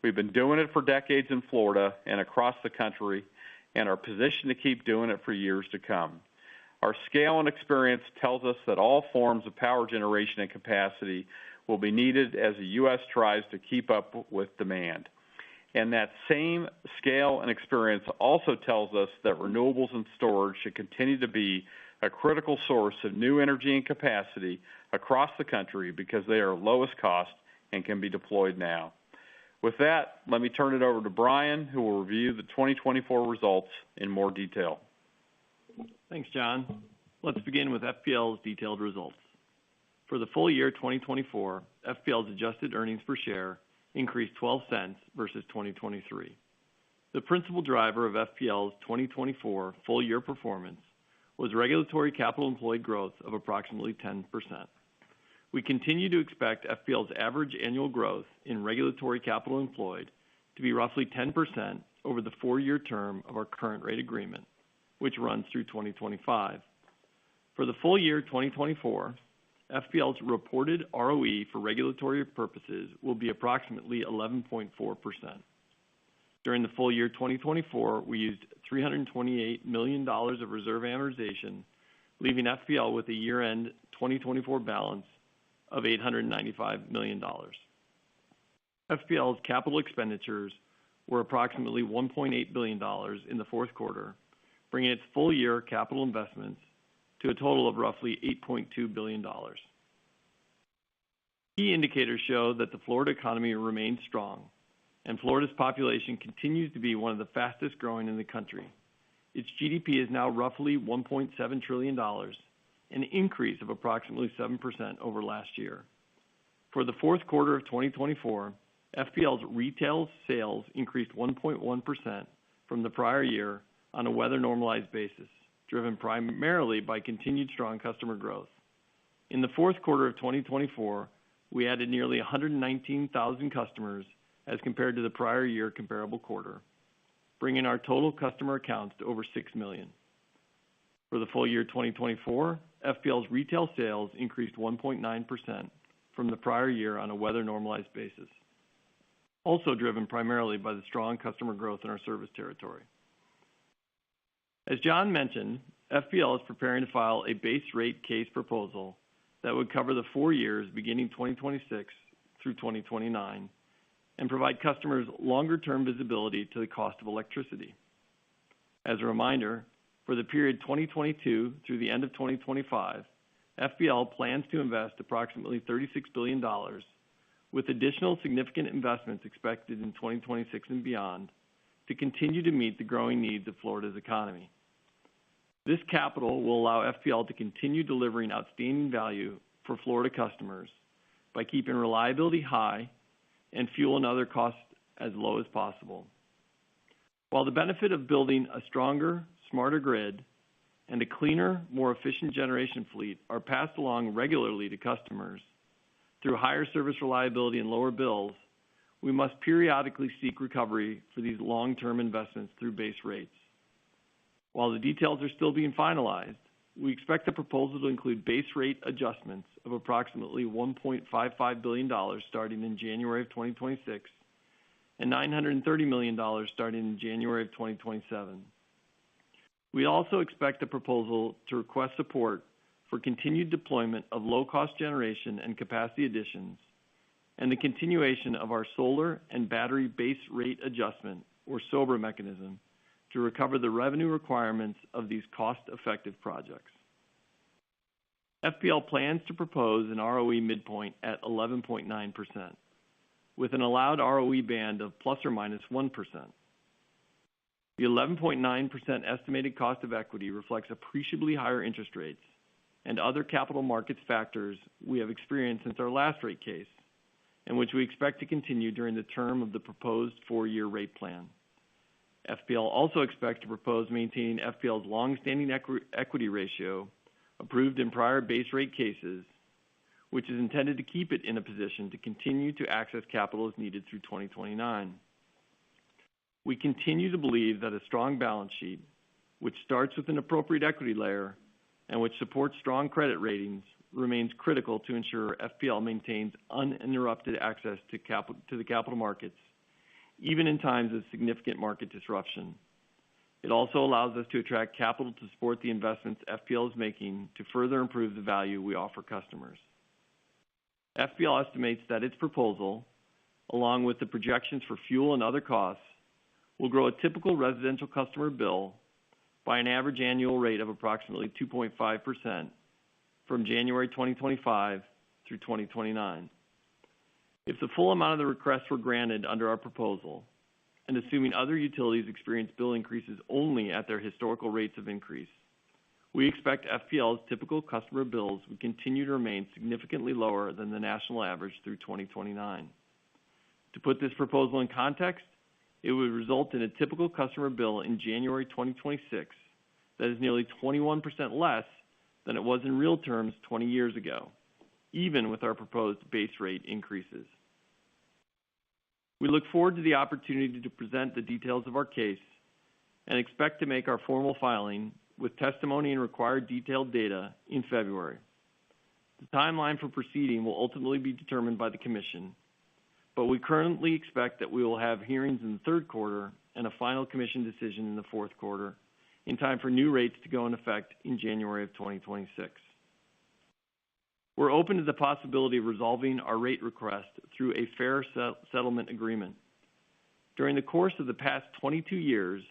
We've been doing it for decades in Florida and across the country, and are positioned to keep doing it for years to come. Our scale and experience tells us that all forms of power generation and capacity will be needed as the U.S. tries to keep up with demand. And that same scale and experience also tells us that renewables and storage should continue to be a critical source of new energy and capacity across the country because they are lowest cost and can be deployed now. With that, let me turn it over to Brian, who will review the 2024 results in more detail. Thanks, John. Let's begin with FPL's detailed results. For the full year 2024, FPL's adjusted earnings per share increased 12 cents versus 2023. The principal driver of FPL's 2024 full-year performance was regulatory capital employed growth of approximately 10%. We continue to expect FPL's average annual growth in regulatory capital employed to be roughly 10% over the 4-year term of our current rate agreement, which runs through 2025. For the full year 2024, FPL's reported ROE for regulatory purposes will be approximately 11.4%. During the full year 2024, we used $328 million of reserve amortization, leaving FPL with a year-end 2024 balance of $895 million. FPL's capital expenditures were approximately $1.8 billion in the fourth quarter, bringing its full-year capital investments to a total of roughly $8.2 billion. Key indicators show that the Florida economy remains strong, and Florida's population continues to be one of the fastest growing in the country. Its GDP is now roughly $1.7 trillion, an increase of approximately 7% over last year. For the fourth quarter of 2024, FPL's retail sales increased 1.1% from the prior year on a weather-normalized basis, driven primarily by continued strong customer growth. In the fourth quarter of 2024, we added nearly 119,000 customers as compared to the prior year comparable quarter, bringing our total customer accounts to over 6 million. For the full year 2024, FPL's retail sales increased 1.9% from the prior year on a weather-normalized basis, also driven primarily by the strong customer growth in our service territory. As John mentioned, FPL is preparing to file a base rate case proposal that would cover the 4 years beginning 2026 through 2029 and provide customers longer-term visibility to the cost of electricity. As a reminder, for the period 2022 through the end of 2025, FPL plans to invest approximately $36 billion, with additional significant investments expected in 2026 and beyond to continue to meet the growing needs of Florida's economy. This capital will allow FPL to continue delivering outstanding value for Florida customers by keeping reliability high and fuel and other costs as low as possible. While the benefit of building a stronger, smarter grid and a cleaner, more efficient generation fleet are passed along regularly to customers through higher service reliability and lower bills, we must periodically seek recovery for these long-term investments through base rates. While the details are still being finalized, we expect the proposal to include base rate adjustments of approximately $1.55 billion starting in January of 2026 and $930 million starting in January of 2027. We also expect the proposal to request support for continued deployment of low-cost generation and capacity additions and the continuation of our solar and battery base rate adjustment, or SOBR mechanism, to recover the revenue requirements of these cost-effective projects. FPL plans to propose an ROE midpoint at 11.9%, with an allowed ROE band of plus or minus 1%. The 11.9% estimated cost of equity reflects appreciably higher interest rates and other capital markets factors we have experienced since our last rate case, and which we expect to continue during the term of the proposed 4-year rate plan. FPL also expects to propose maintaining FPL's long-standing equity ratio approved in prior base rate cases, which is intended to keep it in a position to continue to access capital as needed through 2029. We continue to believe that a strong balance sheet, which starts with an appropriate equity layer and which supports strong credit ratings, remains critical to ensure FPL maintains uninterrupted access to the capital markets, even in times of significant market disruption. It also allows us to attract capital to support the investments FPL is making to further improve the value we offer customers. FPL estimates that its proposal, along with the projections for fuel and other costs, will grow a typical residential customer bill by an average annual rate of approximately 2.5% from January 2025 through 2029. If the full amount of the requests were granted under our proposal, and assuming other utilities experience bill increases only at their historical rates of increase, we expect FPL's typical customer bills would continue to remain significantly lower than the national average through 2029. To put this proposal in context, it would result in a typical customer bill in January 2026 that is nearly 21% less than it was in real terms 20 years ago. even with our proposed base rate increases. We look forward to the opportunity to present the details of our case and expect to make our formal filing with testimony and required detailed data in February. The timeline for proceeding will ultimately be determined by the Commission, but we currently expect that we will have hearings in the third quarter and a final Commission decision in the fourth quarter in time for new rates to go in effect in January of 2026. We're open to the possibility of resolving our rate request through a fair settlement agreement. During the course of the past 22 years,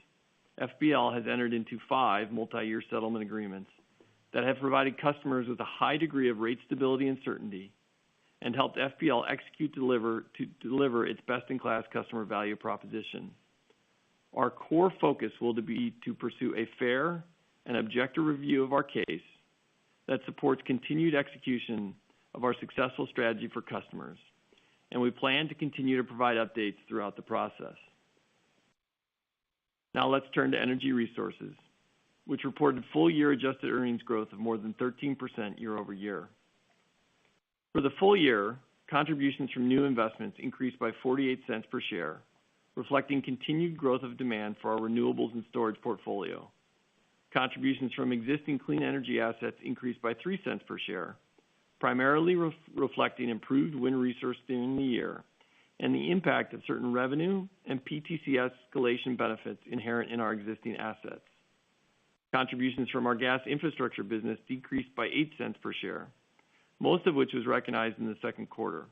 FPL has entered into 5 multi-year settlement agreements that have provided customers with a high degree of rate stability and certainty and helped FPL execute to deliver its best-in-class customer value proposition. Our core focus will be to pursue a fair and objective review of our case that supports continued execution of our successful strategy for customers, and we plan to continue to provide updates throughout the process. Now let's turn to Energy Resources, which reported full-year adjusted earnings growth of more than 13% year over year. For the full year, contributions from new investments increased by 48 cents per share, reflecting continued growth of demand for our renewables and storage portfolio. Contributions from existing clean energy assets increased by 3 cents per share, primarily reflecting improved wind resource during the year and the impact of certain revenue and PTC escalation benefits inherent in our existing assets. Contributions from our gas infrastructure business decreased by 8 cents per share, most of which was recognized in the second quarter.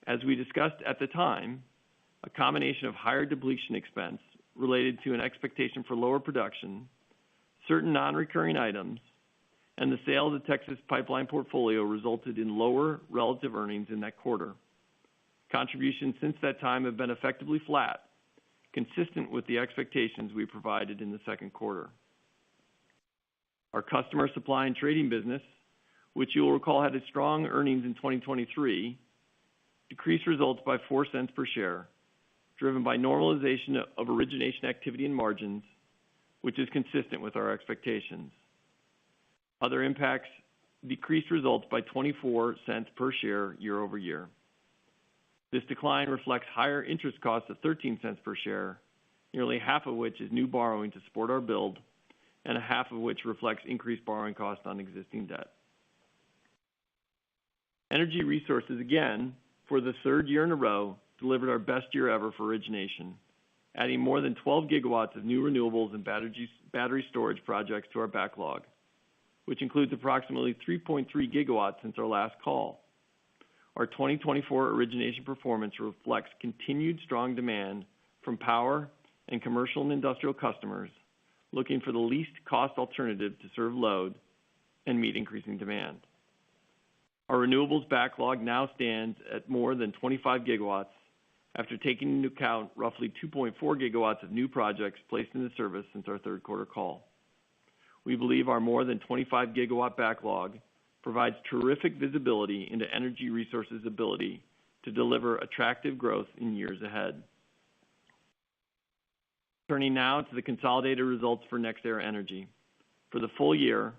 As we discussed at the time, a combination of higher depletion expense related to an expectation for lower production, certain non-recurring items, and the sale of the Texas pipeline portfolio resulted in lower relative earnings in that quarter. Contributions since that time have been effectively flat, consistent with the expectations we provided in the second quarter. Our customer supply and trading business, which you will recall had its strong earnings in 2023, decreased results by 4 cents per share, driven by normalization of origination activity and margins, which is consistent with our expectations. Other impacts decreased results by 24 cents per share year over year. This decline reflects higher interest costs of 13 cents per share, nearly half of which is new borrowing to support our build, and a half of which reflects increased borrowing costs on existing debt. Energy Resources, again, for the third year in a row, delivered our best year ever for origination, adding more than 12 gigawatts of new renewables and battery storage projects to our backlog, which includes approximately 3.3 gigawatts since our last call. Our 2024 origination performance reflects continued strong demand from power and commercial and industrial customers looking for the least cost alternative to serve load and meet increasing demand. Our renewables backlog now stands at more than 25 gigawatts after taking into account roughly 2.4 gigawatts of new projects placed into service since our third quarter call. We believe our more than 25 gigawatt backlog provides terrific visibility into Energy Resources' ability to deliver attractive growth in years ahead. Turning now to the consolidated results for NextEra Energy. For the full year,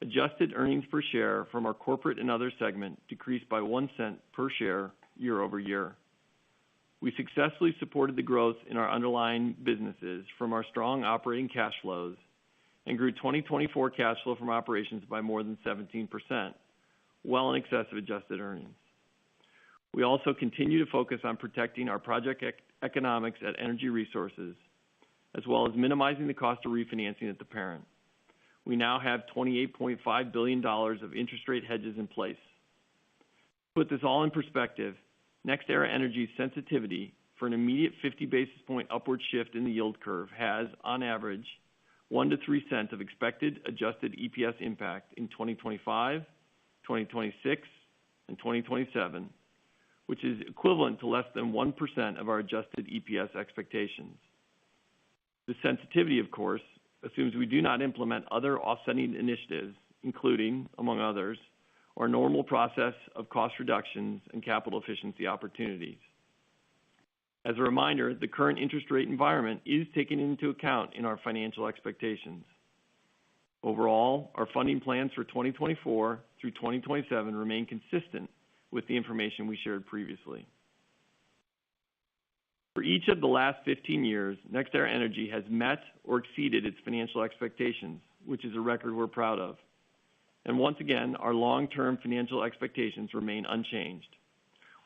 adjusted earnings per share from our corporate and other segment decreased by 1 cent per share year over year. We successfully supported the growth in our underlying businesses from our strong operating cash flows and grew 2024 cash flow from operations by more than 17%, well in excess of adjusted earnings. We also continue to focus on protecting our project economics at Energy Resources, as well as minimizing the cost of refinancing at the parent. We now have $28.5 billion of interest rate hedges in place. To put this all in perspective, NextEra Energy's sensitivity for an immediate 50 basis point upward shift in the yield curve has, on average, 1 to 3 cents of expected adjusted EPS impact in 2025, 2026, and 2027, which is equivalent to less than 1% of our adjusted EPS expectations. The sensitivity, of course, assumes we do not implement other offsetting initiatives, including, among others, our normal process of cost reductions and capital efficiency opportunities. As a reminder, the current interest rate environment is taken into account in our financial expectations. Overall, our funding plans for 2024 through 2027 remain consistent with the information we shared previously. For each of the last 15 years, NextEra Energy has met or exceeded its financial expectations, which is a record we're proud of. And once again, our long-term financial expectations remain unchanged.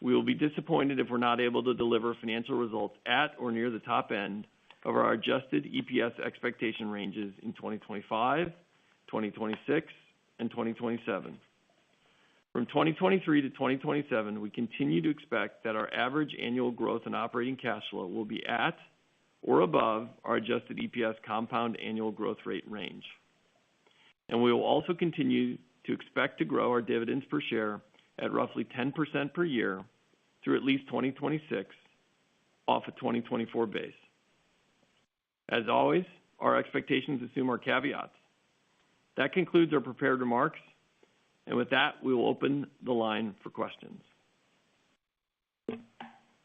We will be disappointed if we're not able to deliver financial results at or near the top end of our adjusted EPS expectation ranges in 2025, 2026, and 2027. From 2023 to 2027, we continue to expect that our average annual growth in operating cash flow will be at or above our adjusted EPS compound annual growth rate range. And we will also continue to expect to grow our dividends per share at roughly 10% per year through at least 2026 off a 2024 base. As always, our expectations assume our caveats. That concludes our prepared remarks. And with that, we will open the line for questions.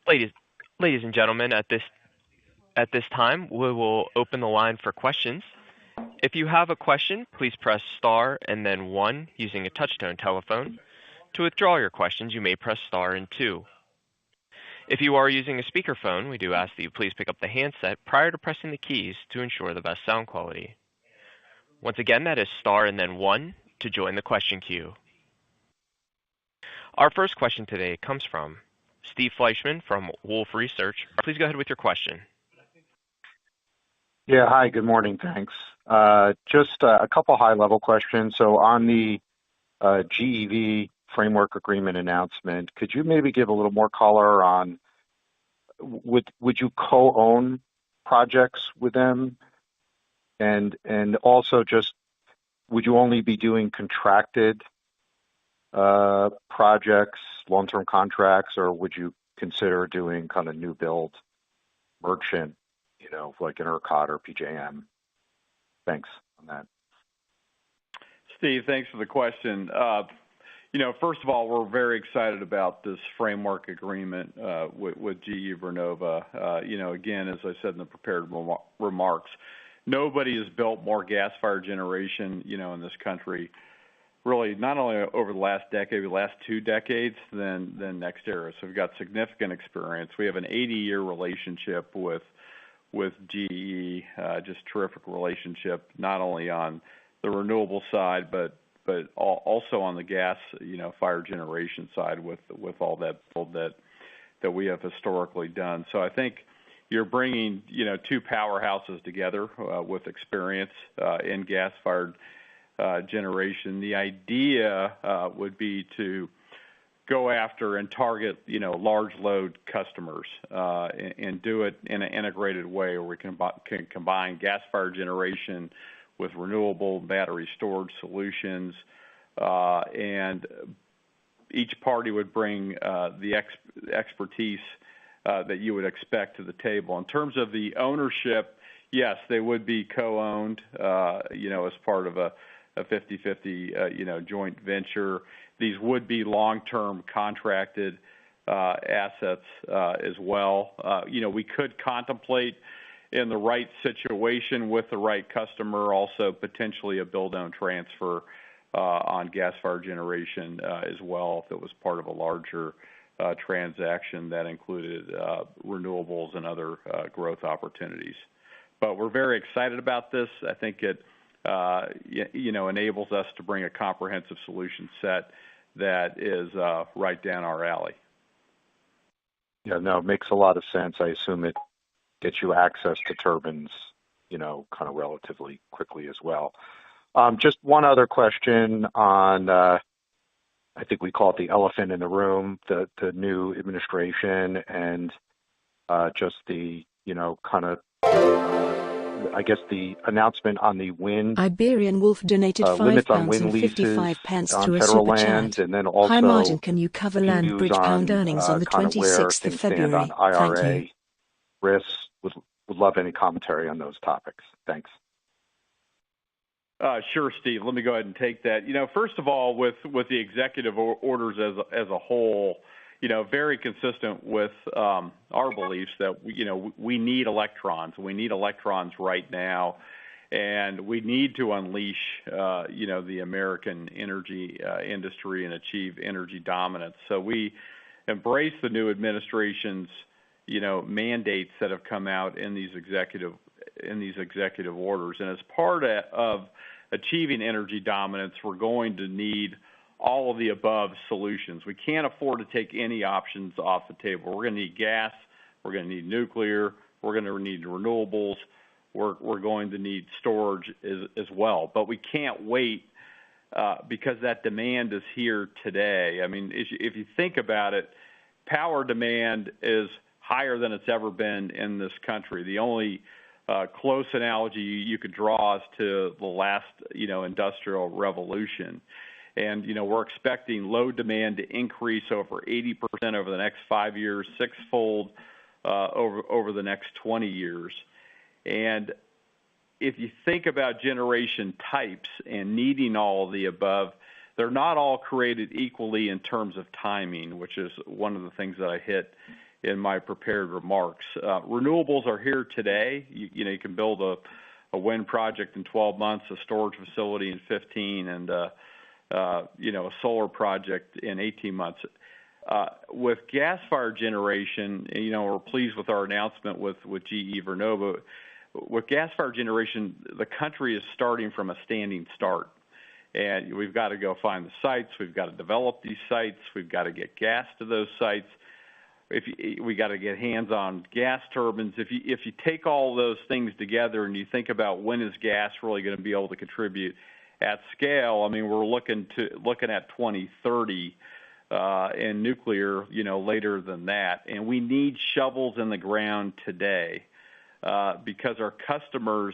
Ladies and gentlemen, at this time, we will open the line for questions. If you have a question, please press star and then 1 using a touch-tone telephone. To withdraw your questions, you may press star and 2. If you are using a speakerphone, we do ask that you please pick up the handset prior to pressing the keys to ensure the best sound quality. Once again, that is star and then 1 to join the question queue. Our first question today comes from Steve Fleishman from Wolfe Research. Please go ahead with your question. Yeah, hi, good morning, thanks. Just a couple high-level questions. So on the GEV framework agreement announcement, could you maybe give a little more color on would you co-own projects with them? And also just would you only be doing contracted projects, long-term contracts, or would you consider doing kind of new build merchant, like an ERCOT or PJM? Thanks on that. Steve, thanks for the question. First of all, we're very excited about this framework agreement with GE Vernova. Again, as I said in the prepared remarks, nobody has built more gas-fired generation, in this country, really not only over the last decade, but the last 2 decades than NextEra. So we've got significant experience. We have an 80-year relationship with GE, just terrific relationship, not only on the renewable side, but also on the gas, fire generation side with all that build that we have historically done. So I think you're bringing, 2 powerhouses together with experience in gas-fired generation. The idea would be to go after and target, large load customers and do it in an integrated way where we can combine gas-fired generation with renewable battery storage solutions, and each party would bring the expertise that you would expect to the table. In terms of the ownership, yes, they would be co-owned, as part of a 50-50, joint venture. These would be long-term contracted assets as well. We could contemplate in the right situation with the right customer, also potentially a build-own transfer on gas-fired generation as well, if it was part of a larger transaction that included renewables and other growth opportunities. But we're very excited about this. I think it, enables us to bring a comprehensive solution set that is right down our alley. Yeah, no, it makes a lot of sense. I assume it gets you access to turbines, kind of relatively quickly as well. Just one other question on, I think we call it the elephant in the room, the new administration and just the, kind of, I guess the announcement on the wind. Iberian Wolf donated £5.55 to a super chat. And then also hi Martin, can you cover land bridge pound earnings on the 26th of February? On IRA Thank you. risks. Would love any commentary on those topics. Thanks. Sure, Steve. Let me go ahead and take that. First of all, with the executive orders as a whole, very consistent with our beliefs that we need electrons. We need electrons right now, And we need to unleash, the American energy industry and achieve energy dominance. So we embrace the new administration's, mandates that have come out in these executive orders. And as part of achieving energy dominance, we're going to need all of the above solutions. We can't afford to take any options off the table. We're going to need gas. We're going to need nuclear. We're going to need renewables. We're going to need storage as well. But we can't wait because that demand is here today. I mean, if you think about it, power demand is higher than it's ever been in this country. The only close analogy you could draw is to the last, industrial revolution. And, we're expecting load demand to increase over 80% over the next 5 years, sixfold over the next 20 years. And if you think about generation types and needing all of the above, they're not all created equally in terms of timing, which is one of the things that I hit in my prepared remarks. Renewables are here today. You can build a wind project in 12 months, a storage facility in 15, and a solar project in 18 months. With gas-fired generation, we're pleased with our announcement with GE Vernova. With gas-fired generation, the country is starting from a standing start. And we've got to go find the sites. We've got to develop these sites. We've got to get gas to those sites. We got to get hands on gas turbines. If you take all those things together and you think about when is gas really going to be able to contribute at scale, I mean, we're looking at 2030 and nuclear, later than that. And we need shovels in the ground today because our customers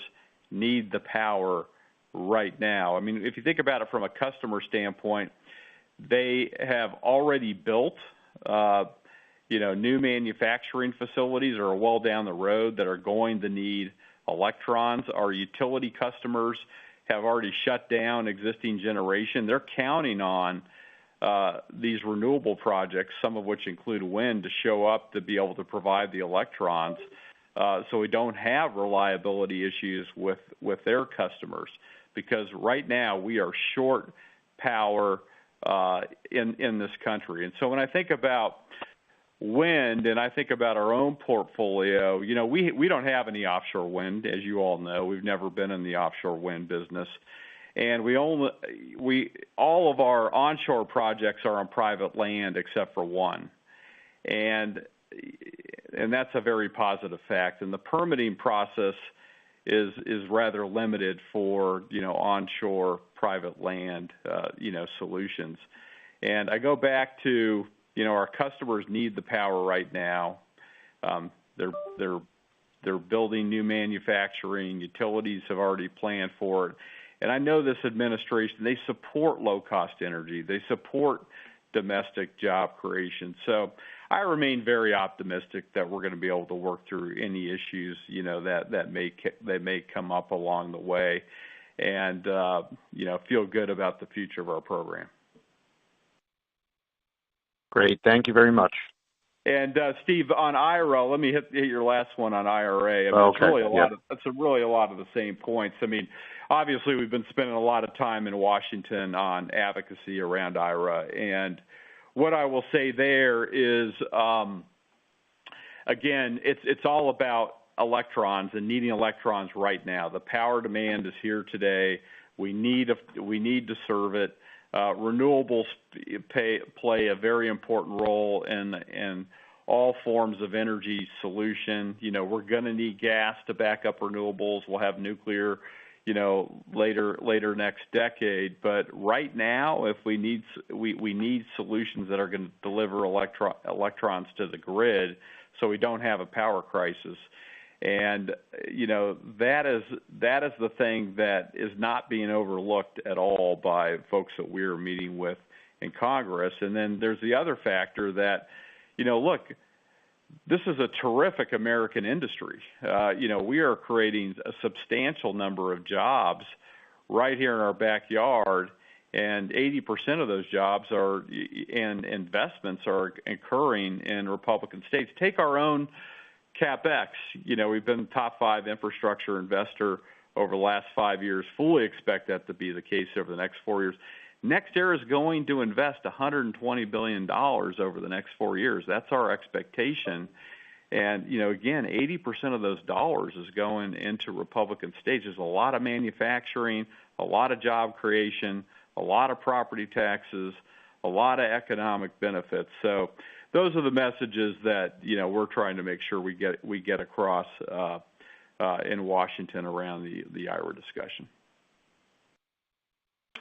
need the power right now. I mean, if you think about it from a customer standpoint, they have already built new manufacturing facilities are well down the road that are going to need electrons. Our utility customers have already shut down existing generation. They're counting on these renewable projects, some of which include wind, to show up to be able to provide the electrons so we don't have reliability issues with their customers. Because right now we are short power in this country. And so when I think about wind and I think about our own portfolio, we don't have any offshore wind, as you all know. We've never been in the offshore wind business. And all of our onshore projects are on private land except for one. And that's a very positive fact. And the permitting process is rather limited for, onshore private land, solutions. And I go back to, our customers need the power right now. They're building new manufacturing. Utilities have already planned for it. And I know this administration, they support low-cost energy. They support domestic job creation. So I remain very optimistic that we're going to be able to work through any issues, that may come up along the way, and feel good about the future of our program. Great, thank you very much. And Steve, on IRA, let me hit your last one on IRA. I mean, okay. It's really a lot of the same points. I mean, obviously we've been spending a lot of time in Washington on advocacy around IRA, and what I will say there is, again, it's all about electrons and needing electrons right now. The power demand is here today. We need to serve it. Renewables play a very important role in all forms of energy solution. We're going to need gas to back up renewables. We'll have nuclear, later next decade. But right now, if we need solutions that are going to deliver electrons to the grid, so we don't have a power crisis. And that is the thing that is not being overlooked at all by folks that we're meeting with in Congress. And then there's the other factor that, look, this is a terrific American industry. We are creating a substantial number of jobs right here in our backyard, and 80% of those jobs and investments are occurring in Republican states. Take our own CapEx. We've been the top 5 infrastructure investor over the last 5 years. Fully expect that to be the case over the next 4 years. NextEra is going to invest $120 billion over the next 4 years. That's our expectation. And, again, 80% of those dollars is going into Republican states. There's a lot of manufacturing, a lot of job creation, a lot of property taxes, a lot of economic benefits. So those are the messages that, we're trying to make sure we get across in Washington around the IRA discussion.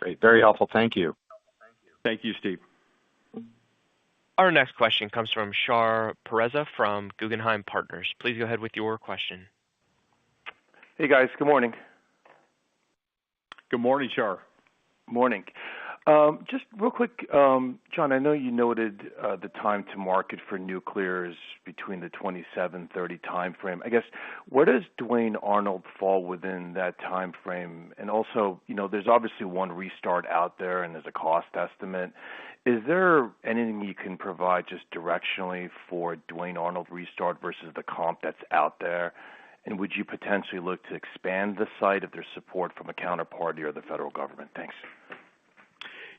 Great. Very helpful. Thank you. Thank you, Steve. Our next question comes from Shar Pourreza from Guggenheim Partners. Please go ahead with your question. Hey, guys. Good morning. Good morning, Shar. Morning. Just real quick, John, I know you noted the time to market for nuclear is between the 27-30 time frame. I guess, where does Duane Arnold fall within that time frame? And also, there's obviously one restart out there and there's a cost estimate. Is there anything you can provide just directionally for Duane Arnold restart versus the comp that's out there? And would you potentially look to expand the site if there's support from a counterparty or the federal government? Thanks.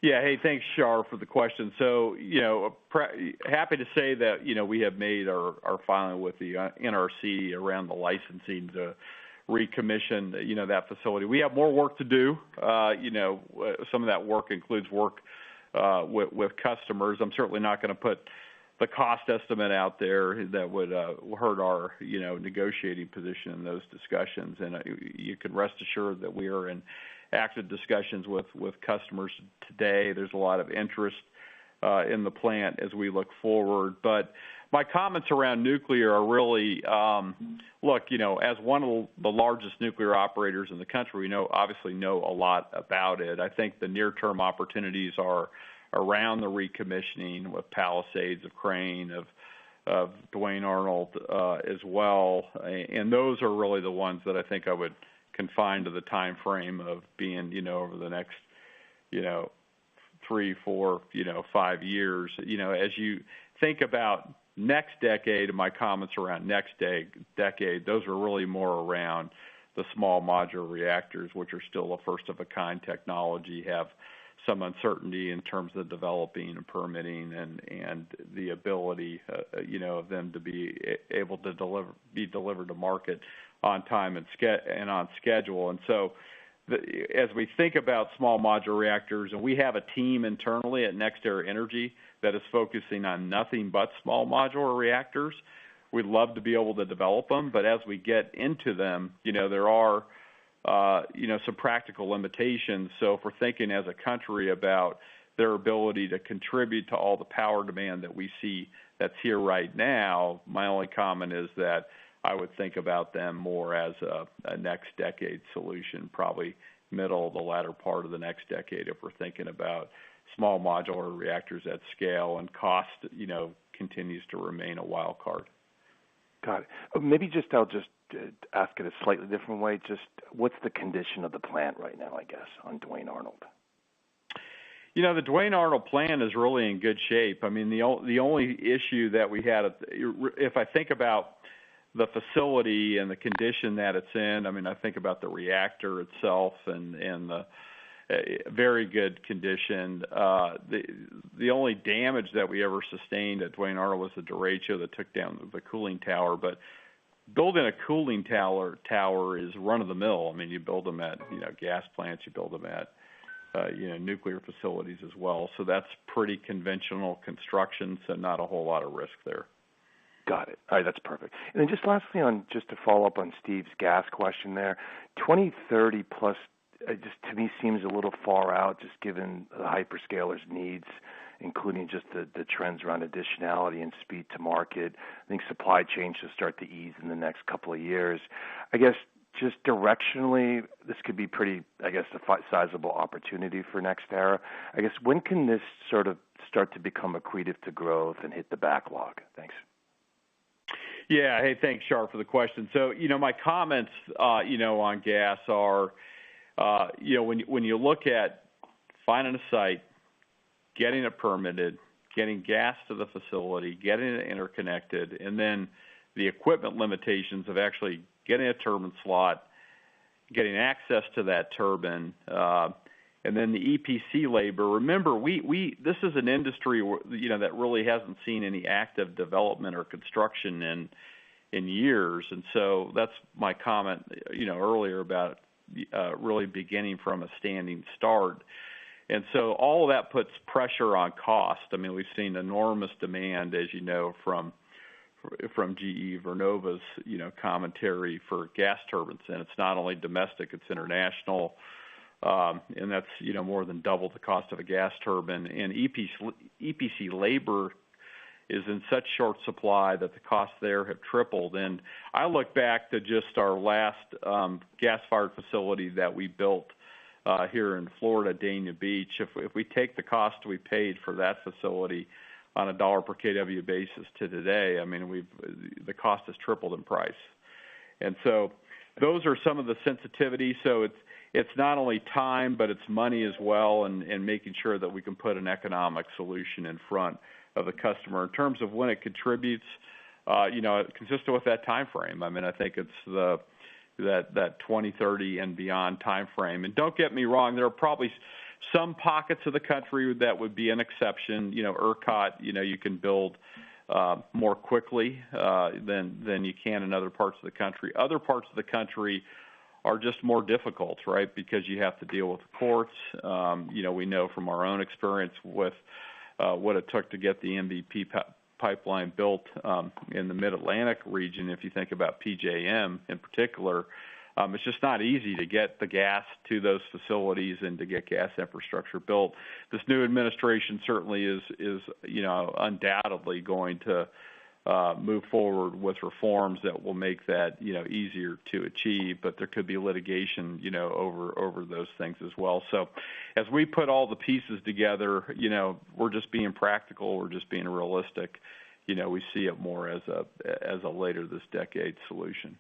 Yeah. Hey, thanks, Shar, for the question. So, happy to say that, we have made our filing with the NRC around the licensing to recommission, that facility. We have more work to do. Some of that work includes work with customers. I'm certainly not going to put the cost estimate out there that would hurt our, negotiating position in those discussions. And you can rest assured that we are in active discussions with customers today. There's a lot of interest in the plant as we look forward. But my comments around nuclear are really, as one of the largest nuclear operators in the country, we obviously know a lot about it. I think the near-term opportunities are around the recommissioning with Palisades, of Crane, of Duane Arnold as well. And those are really the ones that I think I would confine to the time frame of being, over the next, 3, 4, 5 years. As you think about next decade, and my comments around next decade, those are really more around the small modular reactors, which are still a first-of-a-kind technology, have some uncertainty in terms of developing and permitting and the ability, of them to be able to be delivered to market on time and on schedule. And so as we think about small modular reactors, and we have a team internally at NextEra Energy that is focusing on nothing but small modular reactors, we'd love to be able to develop them. But as we get into them, there are, some practical limitations. So if we're thinking as a country about their ability to contribute to all the power demand that we see that's here right now, my only comment is that I would think about them more as a next decade solution, probably middle, the latter part of the next decade, if we're thinking about small modular reactors at scale, and cost, continues to remain a wild card. Got it. Maybe I'll just ask it a slightly different way. Just what's the condition of the plant right now, I guess, on Duane Arnold? The Duane Arnold plant is really in good shape. I mean, the only issue that we had, if I think about the facility and the condition that it's in, I mean, I think about the reactor itself and the very good condition. The only damage that we ever sustained at Duane Arnold was the derecho that took down the cooling tower. But building a cooling tower is run of the mill. I mean, you build them at gas plants, you build them at nuclear facilities as well. So that's pretty conventional construction, so not a whole lot of risk there. Got it. All right, that's perfect. And then just lastly, just to follow up on Steve's gas question there, 2030 plus, just to me seems a little far out, just given the hyperscalers' needs, including just the trends around additionality and speed to market. I think supply chain should start to ease in the next couple of years. I guess just directionally, this could be pretty, a sizable opportunity for NextEra. I guess when can this sort of start to become accretive to growth and hit the backlog? Thanks. Yeah. Hey, thanks, Shar, for the question. So, my comments, on gas are, when you look at finding a site, getting it permitted, getting gas to the facility, getting it interconnected, and then the equipment limitations of actually getting a turbine slot, getting access to that turbine, and then the EPC labor. Remember, this is an industry that really hasn't seen any active development or construction in years, and so that's my comment earlier about really beginning from a standing start. And so all of that puts pressure on cost. I mean, we've seen enormous demand, as you know, from GE Vernova's commentary for gas turbines, and it's not only domestic, it's international, and that's more than double the cost of a gas turbine. And EPC labor is in such short supply that the costs there have tripled. And I look back to just our last gas-fired facility that we built here in Florida, Juno Beach. If we take the cost we paid for that facility on a $1 per kW basis to today, I mean, the cost has tripled in price. And so those are some of the sensitivities. So it's not only time, but it's money as well, and making sure that we can put an economic solution in front of the customer. In terms of when it contributes, consistent with that time frame. I mean, I think it's that 2030 and beyond time frame. And don't get me wrong, there are probably some pockets of the country that would be an exception. ERCOT, you can build more quickly than you can in other parts of the country. Other parts of the country are just more difficult, right? Because you have to deal with the courts. We know from our own experience with what it took to get the MVP pipeline built in the Mid-Atlantic region. If you think about PJM in particular, it's just not easy to get the gas to those facilities and to get gas infrastructure built. This new administration certainly is undoubtedly going to move forward with reforms that will make that easier to achieve, but there could be litigation over those things as well. So as we put all the pieces together, we're just being practical, we're just being realistic. We see it more as a later this decade solution.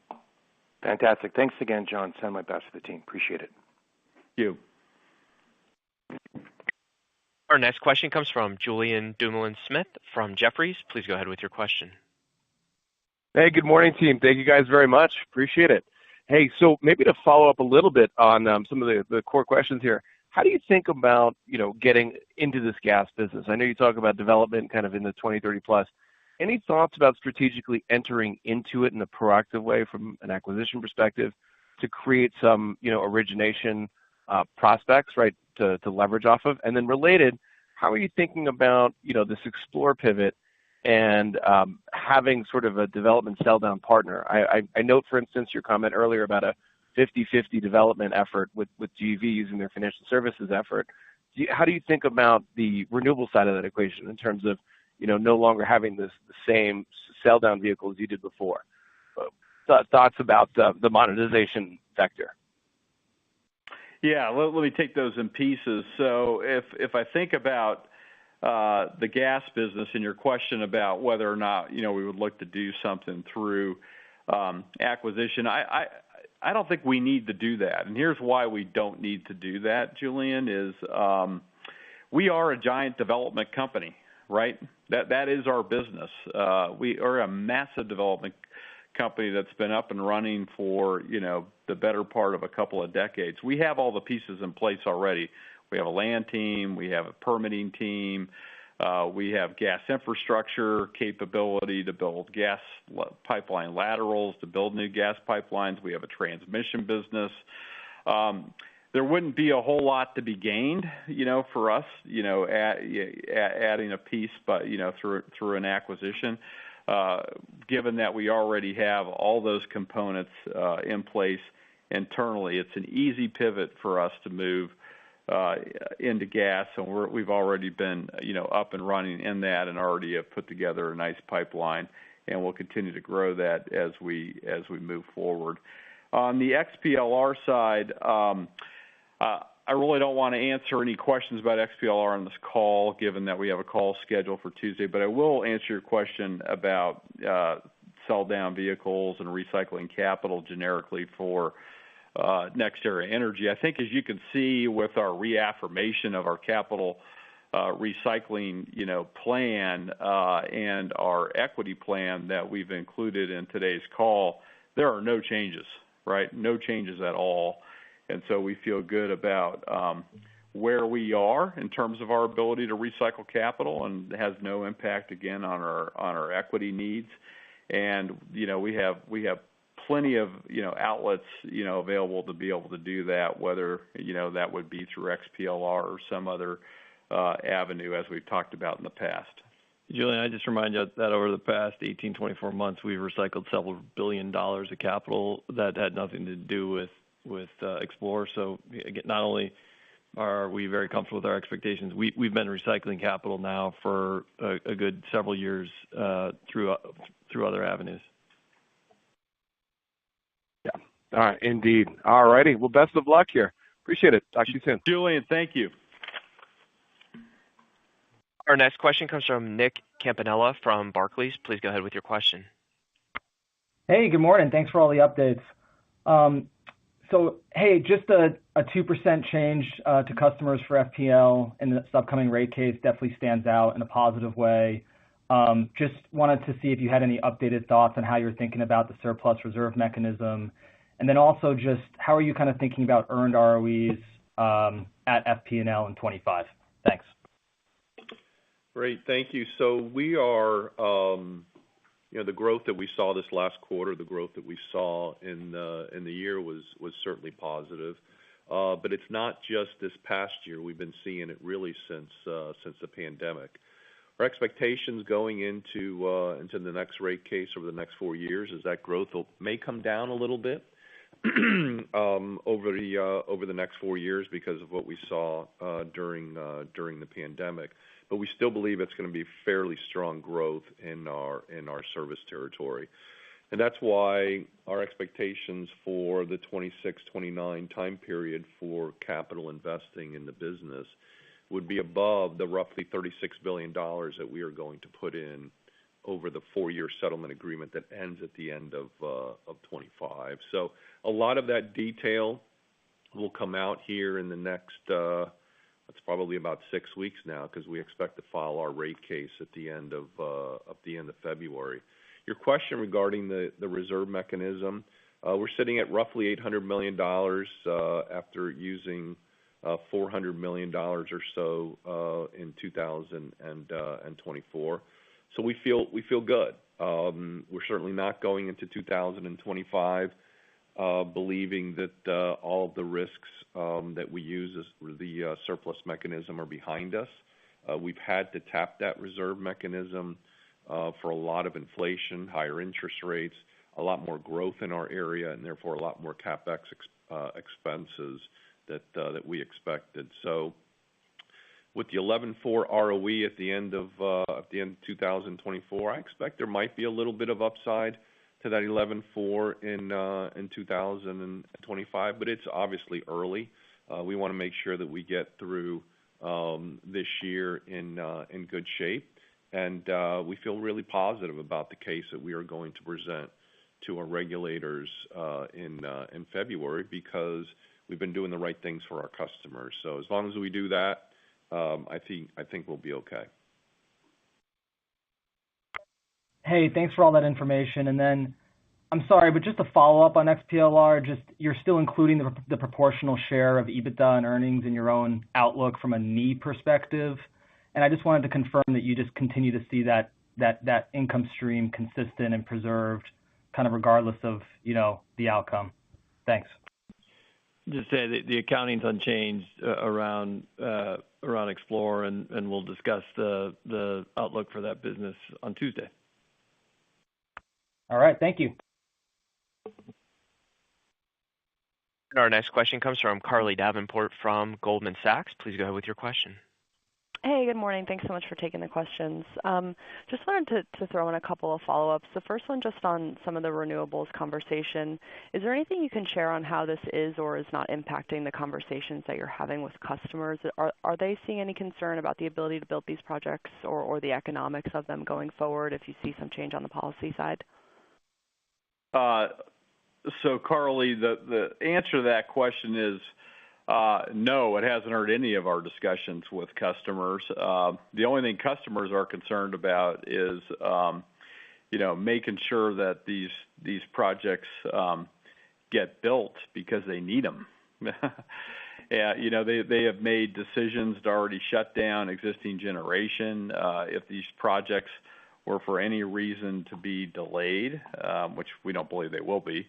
Fantastic. Thanks again, John. Send my best to the team. Appreciate it. Thank you. Our next question comes from Julian Dumoulin-Smith from Jefferies. Please go ahead with your question. Hey, good morning, team. Thank you guys very much. Appreciate it. Hey, so maybe to follow up a little bit on some of the core questions here, how do you think about, getting into this gas business? I know you talk about development kind of in the 2030 plus. Any thoughts about strategically entering into it in a proactive way from an acquisition perspective to create some, origination prospects, right, to leverage off of? And then related, how are you thinking about, this explore pivot and having sort of a development sell-down partner? I note, for instance, your comment earlier about a 50-50 development effort with GV using their financial services effort. How do you think about the renewable side of that equation in terms of, no longer having the same sell-down vehicle as you did before? Thoughts about the monetization vector? Yeah, let me take those in pieces. So if I think about the gas business and your question about whether or not, we would look to do something through acquisition, I don't think we need to do that. And here's why we don't need to do that, Julian, is we are a giant development company, right? That is our business. We are a massive development company that's been up and running for, the better part of a couple of decades. We have all the pieces in place already. We have a land team, we have a permitting team, we have gas infrastructure capability to build gas pipeline laterals, to build new gas pipelines. We have a transmission business. There wouldn't be a whole lot to be gained, for us, adding a piece, but, through an acquisition, given that we already have all those components in place internally. It's an easy pivot for us to move into gas, and we've already been, up and running in that, and already have put together a nice pipeline, and we'll continue to grow that as we move forward. On the XPLR side, I really don't want to answer any questions about XPLR on this call, given that we have a call scheduled for Tuesday, but I will answer your question about sell-down vehicles and recycling capital generically for NextEra Energy. I think, as you can see with our reaffirmation of our capital recycling, plan and our equity plan that we've included in today's call, there are no changes right? No changes at all. And so we feel good about where we are in terms of our ability to recycle capital, and it has no impact again on our equity needs. And we have plenty of outlets available to be able to do that, whether that would be through XPLR or some other avenue, as we've talked about in the past. Julian, I just remind you that over the past 18, 24 months, we've recycled several $1 billion of capital that had nothing to do with Explore. So again, not only are we very comfortable with our expectations, we've been recycling capital now for a good several years through other avenues. Yeah. All right. Indeed. All righty. Well, best of luck here. Appreciate it. Talk to you soon. Julian, thank you. Our next question comes from Nick Campanella from Barclays. Please go ahead with your question. Hey, good morning. Thanks for all the updates. So, hey, just a 2% change to customers for FPL in this upcoming rate case definitely stands out in a positive way. Just wanted to see if you had any updated thoughts on how you're thinking about the surplus reserve mechanism. And then also just how are you kind of thinking about earned ROEs at FP&L in 25? Thanks. Great. Thank you. So we are, the growth that we saw this last quarter, the growth that we saw in the year was certainly positive. But it's not just this past year. We've been seeing it really since the pandemic. Our expectations going into the next rate case over the next 4 years is that growth may come down a little bit over the next 4 years because of what we saw during the pandemic. But we still believe it's going to be fairly strong growth in our service territory. And that's why our expectations for the 26-29 time period for capital investing in the business would be above the roughly $36 billion that we are going to put in over the 4-year settlement agreement that ends at the end of 25. So a lot of that detail will come out here in the next it's probably about 6 weeks now because we expect to file our rate case at the end of February. Your question regarding the reserve mechanism, we're sitting at roughly $800 million after using $400 million or so in 2024. So we feel good. We're certainly not going into 2025 believing that all of the risks that we use as the surplus mechanism are behind us. We've had to tap that reserve mechanism for a lot of inflation, higher interest rates, a lot more growth in our area, and therefore a lot more CapEx expenses that we expected. So with the 11.4 ROE at the end of 2024, I expect there might be a little bit of upside to that 11.4 in 2025, but it's obviously early. We want to make sure that we get through this year in good shape, and we feel really positive about the case that we are going to present to our regulators in February because we've been doing the right things for our customers. So as long as we do that, I think we'll be okay. Hey, thanks for all that information. And then, I'm sorry, but just to follow up on XPLR, just you're still including the proportional share of EBITDA and earnings in your own outlook from a NEE perspective. And I just wanted to confirm that you just continue to see that income stream consistent and preserved, kind of regardless of the outcome. Thanks. Just say that the accounting's unchanged around Explore, and we'll discuss the outlook for that business on Tuesday. All right. Thank you. Our next question comes from Carly Davenport from Goldman Sachs. Please go ahead with your question. Hey, good morning. Thanks so much for taking the questions. Just wanted to throw in a couple of follow-ups. The first one just on some of the renewables conversation. Is there anything you can share on how this is or is not impacting the conversations that you're having with customers? Are they seeing any concern about the ability to build these projects or the economics of them going forward if you see some change on the policy side? So, Carly, the answer to that question is no, it hasn't hurt any of our discussions with customers. The only thing customers are concerned about is, making sure that these projects get built because they need them. Yeah, they have made decisions to already shut down existing generation. If these projects were for any reason to be delayed, which we don't believe they will be,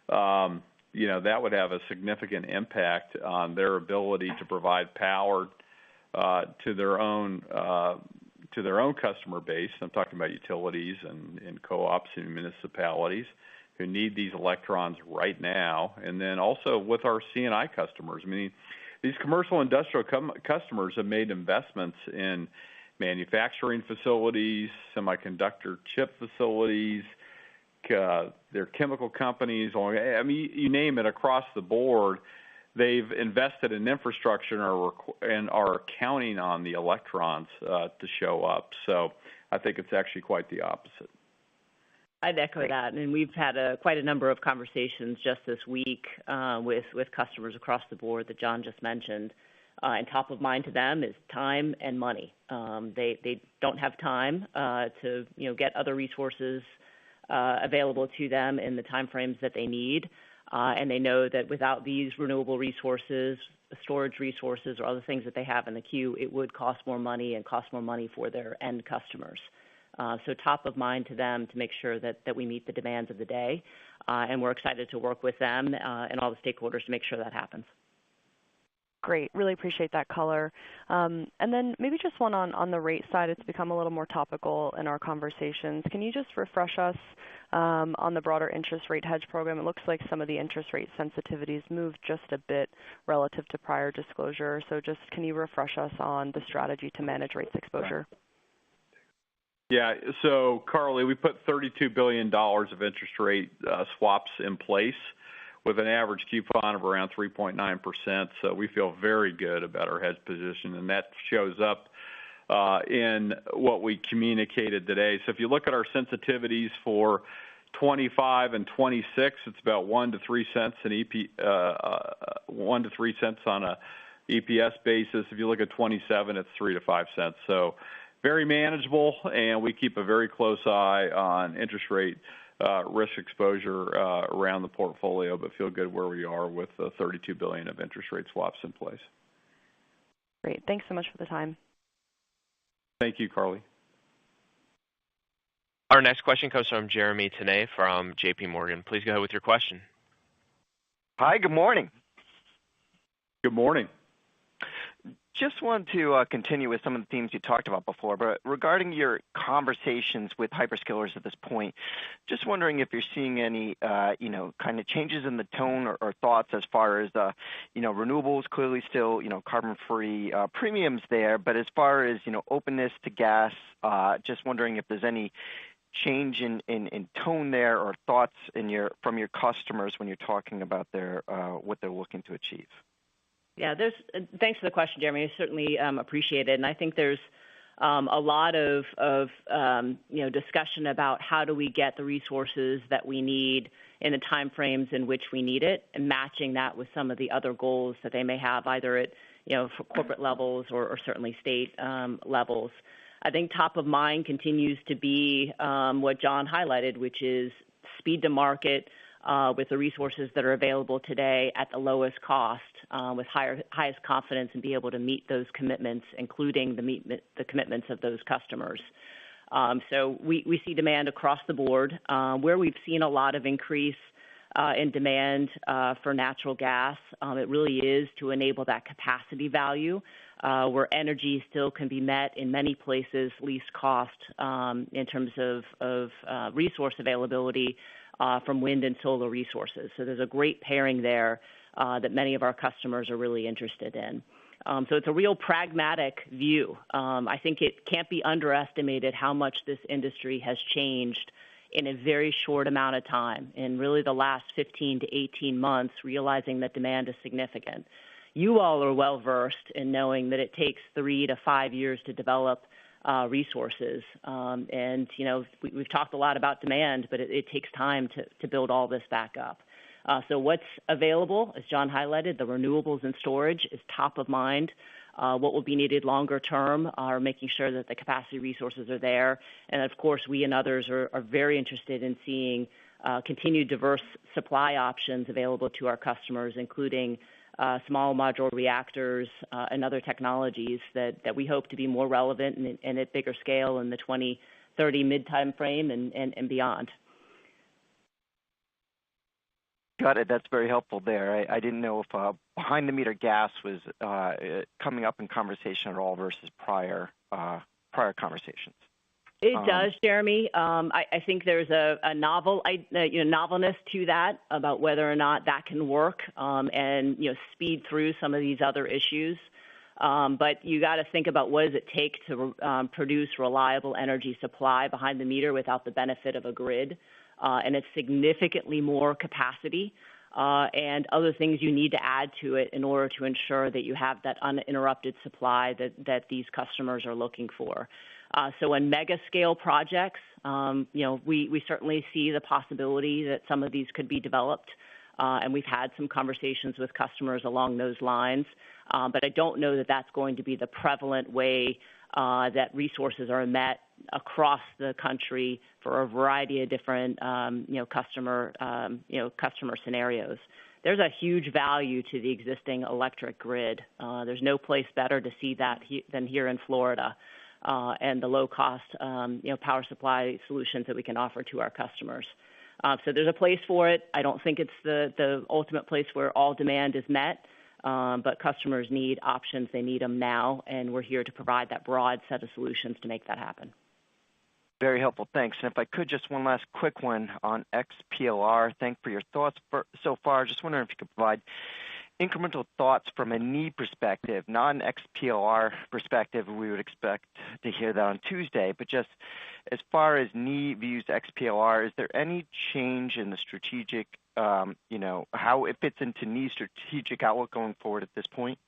that would have a significant impact on their ability to provide power to their own customer base. I'm talking about utilities and co-ops and municipalities who need these electrons right now, and then also with our C&I customers. I mean, these commercial industrial customers have made investments in manufacturing facilities, semiconductor chip facilities, their chemical companies. I mean, you name it, across the board. They've invested in infrastructure and are counting on the electrons to show up. So I think it's actually quite the opposite. I'd echo that, and we've had quite a number of conversations just this week with customers across the board that John just mentioned. And top of mind to them is time and money. They don't have time to get other resources available to them in the timeframes that they need, and they know that without these renewable resources, storage resources, or other things that they have in the queue, it would cost more money and cost more money for their end customers. So top of mind to them to make sure that we meet the demands of the day, and we're excited to work with them and all the stakeholders to make sure that happens. Great. Really appreciate that color. And then maybe just one on the rate side. It's become a little more topical in our conversations. Can you just refresh us on the broader interest rate hedge program? It looks like some of the interest rate sensitivities moved just a bit relative to prior disclosure. So just can you refresh us on the strategy to manage rates exposure? Yeah, so Carly, we put $32 billion of interest rate swaps in place with an average coupon of around 3.9%. So we feel very good about our hedge position, and that shows up in what we communicated today. So if you look at our sensitivities for 25 and 26, it's about 1 to 3 cents on a EPS basis. If you look at 27, it's 3 to 5 cents. So very manageable, and we keep a very close eye on interest rate risk exposure around the portfolio, but feel good where we are with $32 billion of interest rate swaps in place. Great. Thanks so much for the time. Thank you, Carly. Our next question comes from Jeremy Tonet from J.P. Morgan. Please go ahead with your question. Hi, good morning. Good morning. Just wanted to continue with some of the themes you talked about before, but regarding your conversations with hyperscalers at this point, just wondering if you're seeing any, kind of changes in the tone or thoughts as far as, renewables, clearly still, carbon-free premiums there, but as far as, openness to gas, just wondering if there's any change in tone there or thoughts from your customers when you're talking about what they're looking to achieve. Yeah, thanks for the question, Jeremy. I certainly appreciate it. And I think there's a lot of discussion about how do we get the resources that we need in the timeframes in which we need it, and matching that with some of the other goals that they may have, either at for corporate levels or certainly state levels. I think top of mind continues to be what John highlighted, which is speed to market with the resources that are available today at the lowest cost, with highest confidence, and be able to meet those commitments, including the commitments of those customers. So we see demand across the board. Where we've seen a lot of increase in demand for natural gas, it really is to enable that capacity value, where energy still can be met in many places, least cost in terms of resource availability from wind and solar resources. So there's a great pairing there that many of our customers are really interested in. So it's a real pragmatic view. I think it can't be underestimated how much this industry has changed in a very short amount of time, in really the last 15 to 18 months, realizing that demand is significant. You all are well-versed in knowing that it takes 3 to 5 years to develop resources. And, we've talked a lot about demand, but it takes time to build all this back up. So what's available, as John highlighted, the renewables and storage is top of mind. What will be needed longer term are making sure that the capacity resources are there. And, of course, we and others are very interested in seeing continued diverse supply options available to our customers, including small modular reactors and other technologies that we hope to be more relevant and at bigger scale in the 2030 mid-time frame and beyond. Got it. That's very helpful there. I didn't know if behind-the-meter gas was coming up in conversation at all versus prior conversations. It does, Jeremy. I think there's a novelness to that about whether or not that can work and speed through some of these other issues. But you got to think about what does it take to produce reliable energy supply behind the meter without the benefit of a grid, and it's significantly more capacity and other things you need to add to it in order to ensure that you have that uninterrupted supply that these customers are looking for. So in mega scale projects, we certainly see the possibility that some of these could be developed, and we've had some conversations with customers along those lines. But I don't know that that's going to be the prevalent way that resources are met across the country for a variety of different customer scenarios. There's a huge value to the existing electric grid. There's no place better to see that than here in Florida. And the low-cost, power supply solutions that we can offer to our customers. So there's a place for it. I don't think it's the ultimate place where all demand is met, but customers need options. They need them now, and we're here to provide that broad set of solutions to make that happen. Very helpful. Thanks. And if I could, just one last quick one on XPLR. Thanks for your thoughts so far. Just wondering if you could provide incremental thoughts from a NEE perspective, non-XPLR perspective. We would expect to hear that on Tuesday, but just as far as NEE views XPLR, is there any change in the strategic, how it fits into NEE's strategic outlook going forward at this point?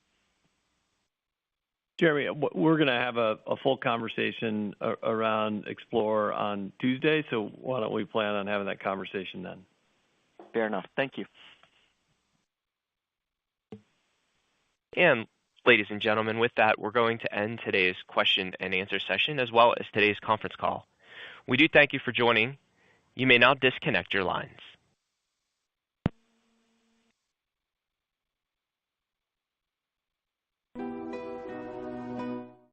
Jeremy, we're going to have a full conversation around Explore on Tuesday, so why don't we plan on having that conversation then? Fair enough. Thank you. And ladies and gentlemen, with that, we're going to end today's question and answer session as well as today's conference call. We do thank you for joining. You may now disconnect your lines.